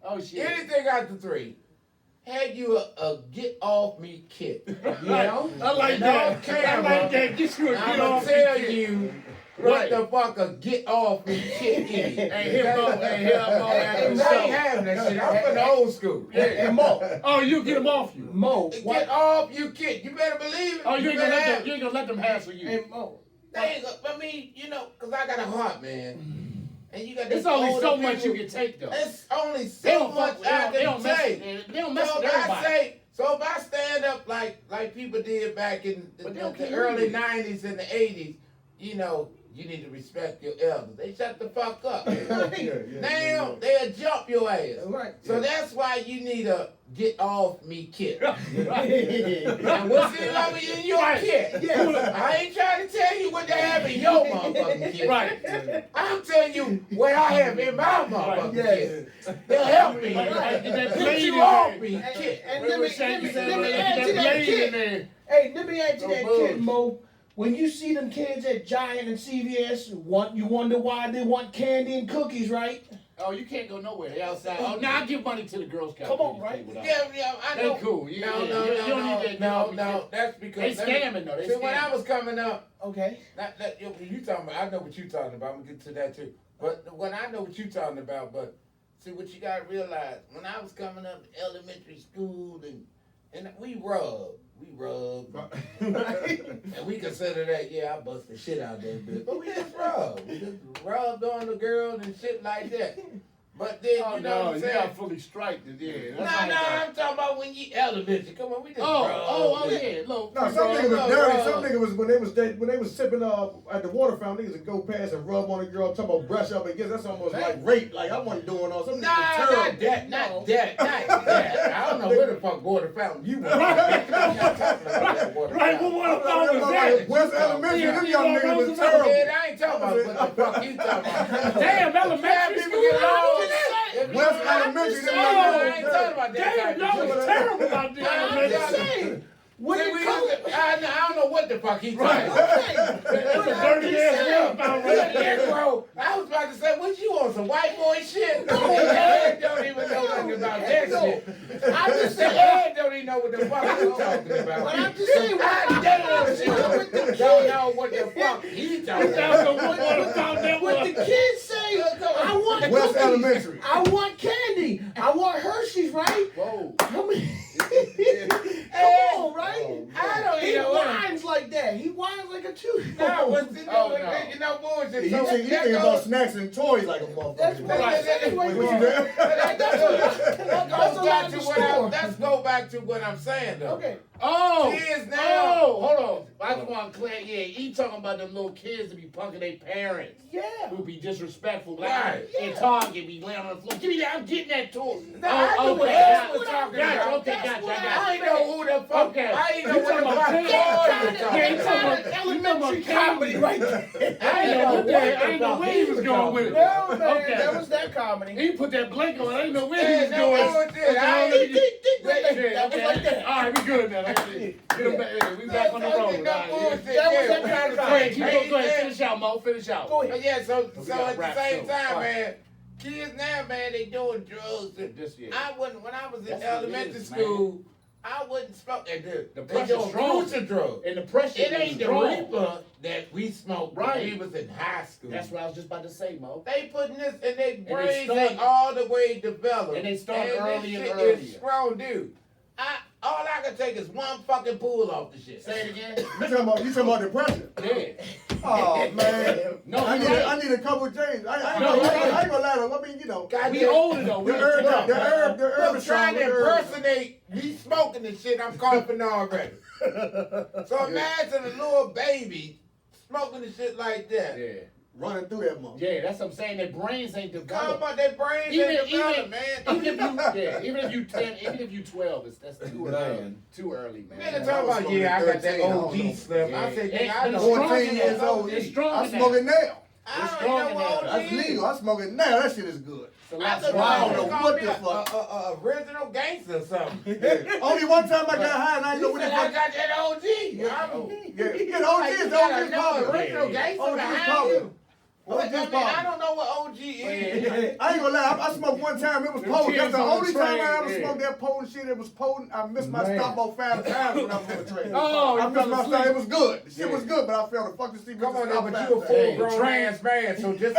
Oh shit. anything after 3, had you a get off me kit. You Right. know? I like And that. on camera, I like that. Get you a I'm get gonna off tell me. you Right. what the fuck a get off me kit is. Hey, here Mo, after the I show. ain't having that shit. I'm from the old school. Hey, Mo. Oh, you get them off you. Mo. Get off you kit. You better believe it. Oh, you ain't gonna better let have them. You ain't gonna let them hassle you. Hey, Mo. They ain't I mean, you know, cause I got a heart, man. And you got It's these only older so much people. you can take though. It's only They so don't much fuck. I They don't can mess. take. They don't mess So with if I everybody. say, so if I stand up like people did back in But they don't the care early who you is. 90s and the 80s, you know, you need to respect your elders. They shut the fuck up. Now they'll jump your ass. Right. So that's why you need to get off me kid. Yeah. And what's in your kid? Yes. I ain't trying to tell you what they have in your motherfucking kid. Right. I'm telling you what I have in my motherfucking kid. They'll help me. Right. Get that Put blade you in off there. me kid. And let me add to that Get that blade in kid. there. Hey, let me add to that No kid, Mo. When you see them kids at Giant and CVS, you wonder why they want candy and cookies, right? Oh, you can't go nowhere. They outside. Oh, now I give money to the Girl Scouts. Come on, right? Yeah, I know. They cool. You No, don't need that. no. That's because They scamming though. They See, when I scamming. was coming up, Okay. you talking about. I know what you talking about. I'm gonna get to that too. But when I know what you talking about, but see what you gotta realize. When I was coming up in elementary school and we rubbed, and we consider that I bust the shit out that bitch. But we just rubbed. We just rubbed on the girls and shit like that. But then Oh you know no, what I'm you saying? got fully striked it. Yeah. That's No, I'm talking about when you elementary. Come on, we just rubbed. Yeah. Look, No, some niggas was Bro, dirty. bro. Some niggas was when they was sipping at the water fountain, niggas would go past and rub on a girl, talking about brush up and that's almost like rape. Like I wasn't doing all some Nah, niggas was not terrible. that. I don't know where the fuck water fountain you went. I'm not talking about that water Right, fountain. what I'm talking about West Elementary, them young niggas was terrible. Man, I ain't talking about what the fuck you talking about. Damn, elementary People school. get I lost. didn't do that. West Elementary, them young I niggas ain't was talking about that. Damn, type y'all of was shit. terrible out there. I'm man. just saying. When See, it we comes, used to- I don't know what the fuck he Right. talking about. That's a dirty ass water fountain right there. Negro, I was about to say, what you on some white boy shit? Ed don't even know nothing about that shit. I just said Ed don't even know what the fuck you talking about. But I'm just saying, I damn sure don't know what the fuck he talking That's the about. water fountain that what the was. kids say, I want West cookies. Elementary. I want candy. I want Hershey's, right? Whoa. How many? Come on, right? I don't He even know what. whines like that. He whines like a two. No, but Oh, no. you know bullshit. You So think that about goes- snacks and toys like a motherfucker. That's what Right. I'm saying. What you Right. doing? Let's go back to what I'm saying though. Okay. Oh, Kids now. Oh, hold on. I just want to clear. Yeah, he talking about them little kids that be punking their parents, Yeah. who be disrespectful. Like Right. in Yeah. Target, be laying on the floor. Give me that. I'm getting that toy. No, I know what okay. Ed was That's talking what I'm- about. Okay, That's gotcha. what I I- got I ain't know who the fuck. Okay. I ain't know You what the talking fuck. about Boy, kids? you talking Yeah, you about. talking about Elementary kids. comedy right there. I ain't know what that. I ain't know where he was going with it. No, man, Okay. that was that comedy. He put that blank on. I didn't know where he Yeah, was no, going. I was there. I ain't- That was like that. All right, we good now. Get him back. We back on the road. All right. That was that kind of Hey, keep comedy. going. Go ahead. Finish out, Mo. Finish out. Go But ahead. yeah, so We so got at the rap same show. time, All right. man, kids now, man, they doing drugs. And This year. I wouldn't when I was in That's what it elementary is, school. I wouldn't smoke that. The They pressure's doing strong. crucial drugs. And the pressure It is ain't the strong. reaper that we smoked when Right. we was in high school. That's what I was just about to say, Mo. They putting this in their they brains start- ain't all the way developed. And they start this early shit and earlier. is strong, dude. All I can take is one fucking Poole off the shit. Say it again. You talking about depression? Yeah. Oh man, No, I you're need right. I need a couple of James. I No, you're right. ain't gonna lie to you. I mean, you know, God We damn- older though. We the herb I'm is trying to strong, the herb. impersonate me smoking this shit. I'm coughing already. So imagine a little baby smoking the shit like that. Yeah. running through that motherfucker. Yeah, that's what I'm saying. Their brains ain't Come developed. on, their brains Even ain't developed, man. even if you 10, even if you 12, that's too early. Man. Too early, man. Nigga I talking was about, smoking yeah, I got that 13, I don't OG know. slip. Yeah. I said, It's- nigga, I know. it's strong 14 in years that. old. It's strong I in that. smoke it now. I don't strong know in what that. OG That's is. legal. I smoke it now. That shit is good. It's a I lot thought stronger. I don't they know called what me the a fuck. original gangster or something. Only one time I got high and I He didn't know what said, the I fuck. got that OG. Yeah, I'm- the OG Like, is you the gotta OG is know popular. original gangster OG is behind popular. you. What, OG I is mean, I popular. don't know what OG is. I ain't gonna lie, I smoked one time, it was Them potent. kids That's the on the only time train, I ever yeah. smoked that potent shit. It was potent. I missed my Man. stop about 5 times when I was on the train. Oh, I you missed fell my asleep. stop. It was good. The shit Yeah. was good, but I failed to fucking see. Come on, Mr. now, but Stop you a back. Hey, full grown ass man, so just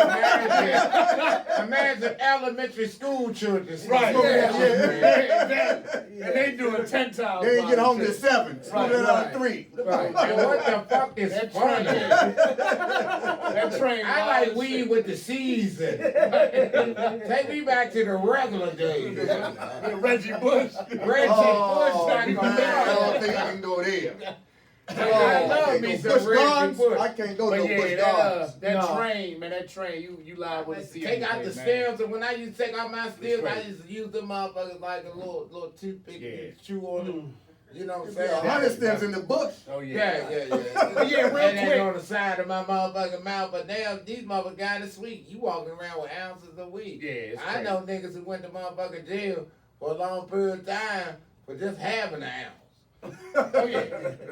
imagine elementary school children. Right. smoking Yeah, that shit, yeah. man. Exactly. And they do doing 10 times. They ain't get home shit. till 7. Right, Right, right. 3. Right. Man, what the fuck is That funny? train. That train. I like weed with the season. Take me back to the regular days. Reggie Bush. Reggie Oh, Bush, man, I don't think I can go there. I love me no some Bush Reggie Gardens. Bush. I can't go But to no yeah, Bush Gardens. that No. train, man, that train, you live with a C. Take out the man. stems, and when I used to take out my stems, I crazy. used to use them motherfuckers like a little toothpick Yeah. and chew on them. You know what I'm Yeah, saying? 100 stems in the bush. Oh yeah. Yeah. Yeah, real and then quick. on the side of my motherfucking mouth, but now these motherfuckers got it sweet. You walking around with ounces of weed. Yeah, it's I know niggas who went to motherfucking jail for a long period of time for just having an ounce. Oh yeah.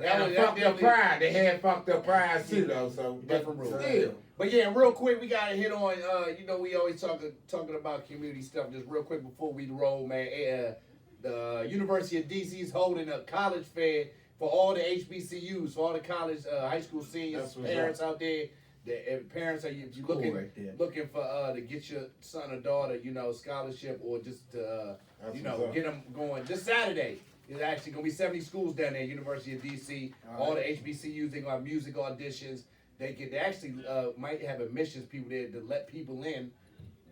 And fucked up pride. They had fucked up pride too though, so Different rules. Still. But yeah, real quick, we gotta hit on. You know, we always talking about community stuff. Just real quick before we roll, man. The University of DC is holding a college fair for all the HBCUs, for all the college, high school seniors, parents out there. The parents are if you looking right there. looking for to get your son or daughter, you know, scholarship or just to That's you know what's up. get them going. This Saturday is actually gonna be 70 schools down there at University of DC. All the HBCUs they gonna have music auditions. They actually might have admissions people there to let people in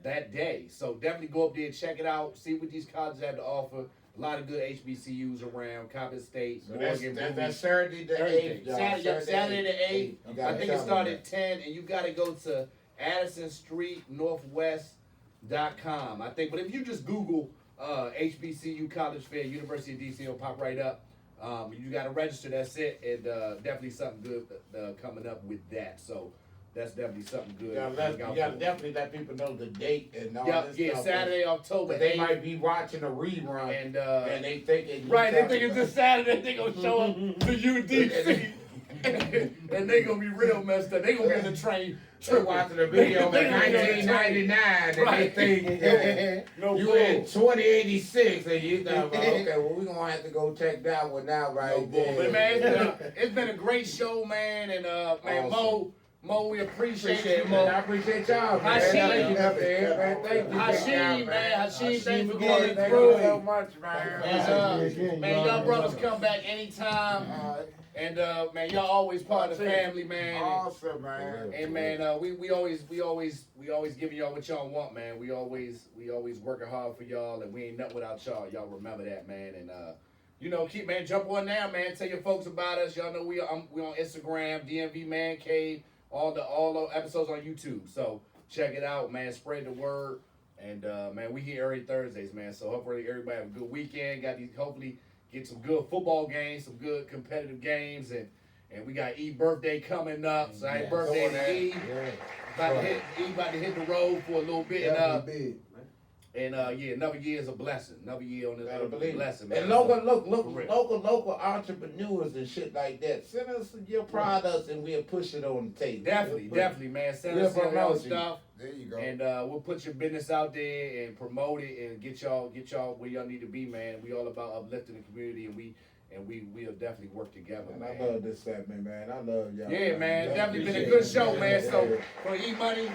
that day. So definitely go up there and check it out. See what these colleges have to offer. A lot of good HBCUs around, Coppin State, So Morgan, that's Saturday the Thursday. 8th. y'all. Saturday the 8th. You I gotta think tell it them started that. at 10, and you got to go to Addison Street Northwest.com. I think, but if you just Google HBCU College Fair, University of DC, it'll pop right up. You got to register. That's it, and definitely something good coming up with that. So that's definitely something good. You gotta definitely let people know the date and all this Yeah, stuff. Saturday, October But they 8th. might be watching a rerun And they thinking right, they think it's this Saturday. They gonna show up to UDC, and they gonna be real messed up. They gonna be in the train. They watching the video in They gonna be on the 1999 and Right. they think No you bull. in 2086 and you know, okay, well we gonna have to go check that one out right there. But man, it's been a great show, man, and man, Awesome. Mo, we appreciate you, I Mo. appreciate y'all, man. Hashim. Thank you, man. Thank you, Hashim, man, Hashim, thanks for Yeah, coming thank through. you so much, man. And, man, y'all brothers come back anytime, and man, y'all always part of the family, man. Awesome, man. And man, we always giving y'all what y'all want, man. We always working hard for y'all, and we ain't nothing without y'all. Y'all remember that, man. And you know, jump on now, man. Tell your folks about us. Y'all know we on Instagram, DMV Man Cave, all the episodes on YouTube. So check it out, man. Spread the word, and man, we here every Thursdays, man. So hopefully everybody have a good weekend. Hopefully get some good football games, some good competitive games, and we got E birthday coming up. So happy birthday to E. About to hit the road for a little bit, and yeah, another year is a blessing. Another year on this earth is a blessing, man. And local entrepreneurs and shit like that. Send us your products and we'll push it on the table. Definitely, man. Send We'll us your promote you. stuff, There you go. and we'll put your business out there and promote it and get y'all where y'all need to be, man. We all about uplifting the community, and we'll definitely work together, And man. I love this segment, man. I love y'all. Yeah, man. Definitely been a Appreciate good show, it, man. So for E Money,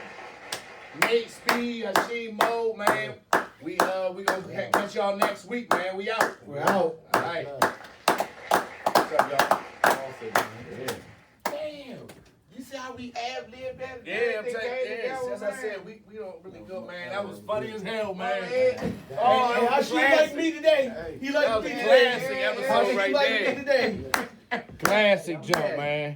Nate, Speed, Hashim, Mo, man. We gonna catch y'all next week, man. We out. We're out. All right. What's up, y'all? Damn. You see how we ad-lib that? Yeah, I'm They telling came you, together, as I man. said, we don't really go, man. That was funny as hell, man. Hey, Hashim like me today. He That like was me a today. classic Hashim episode right like me there. today. Classic jump, man.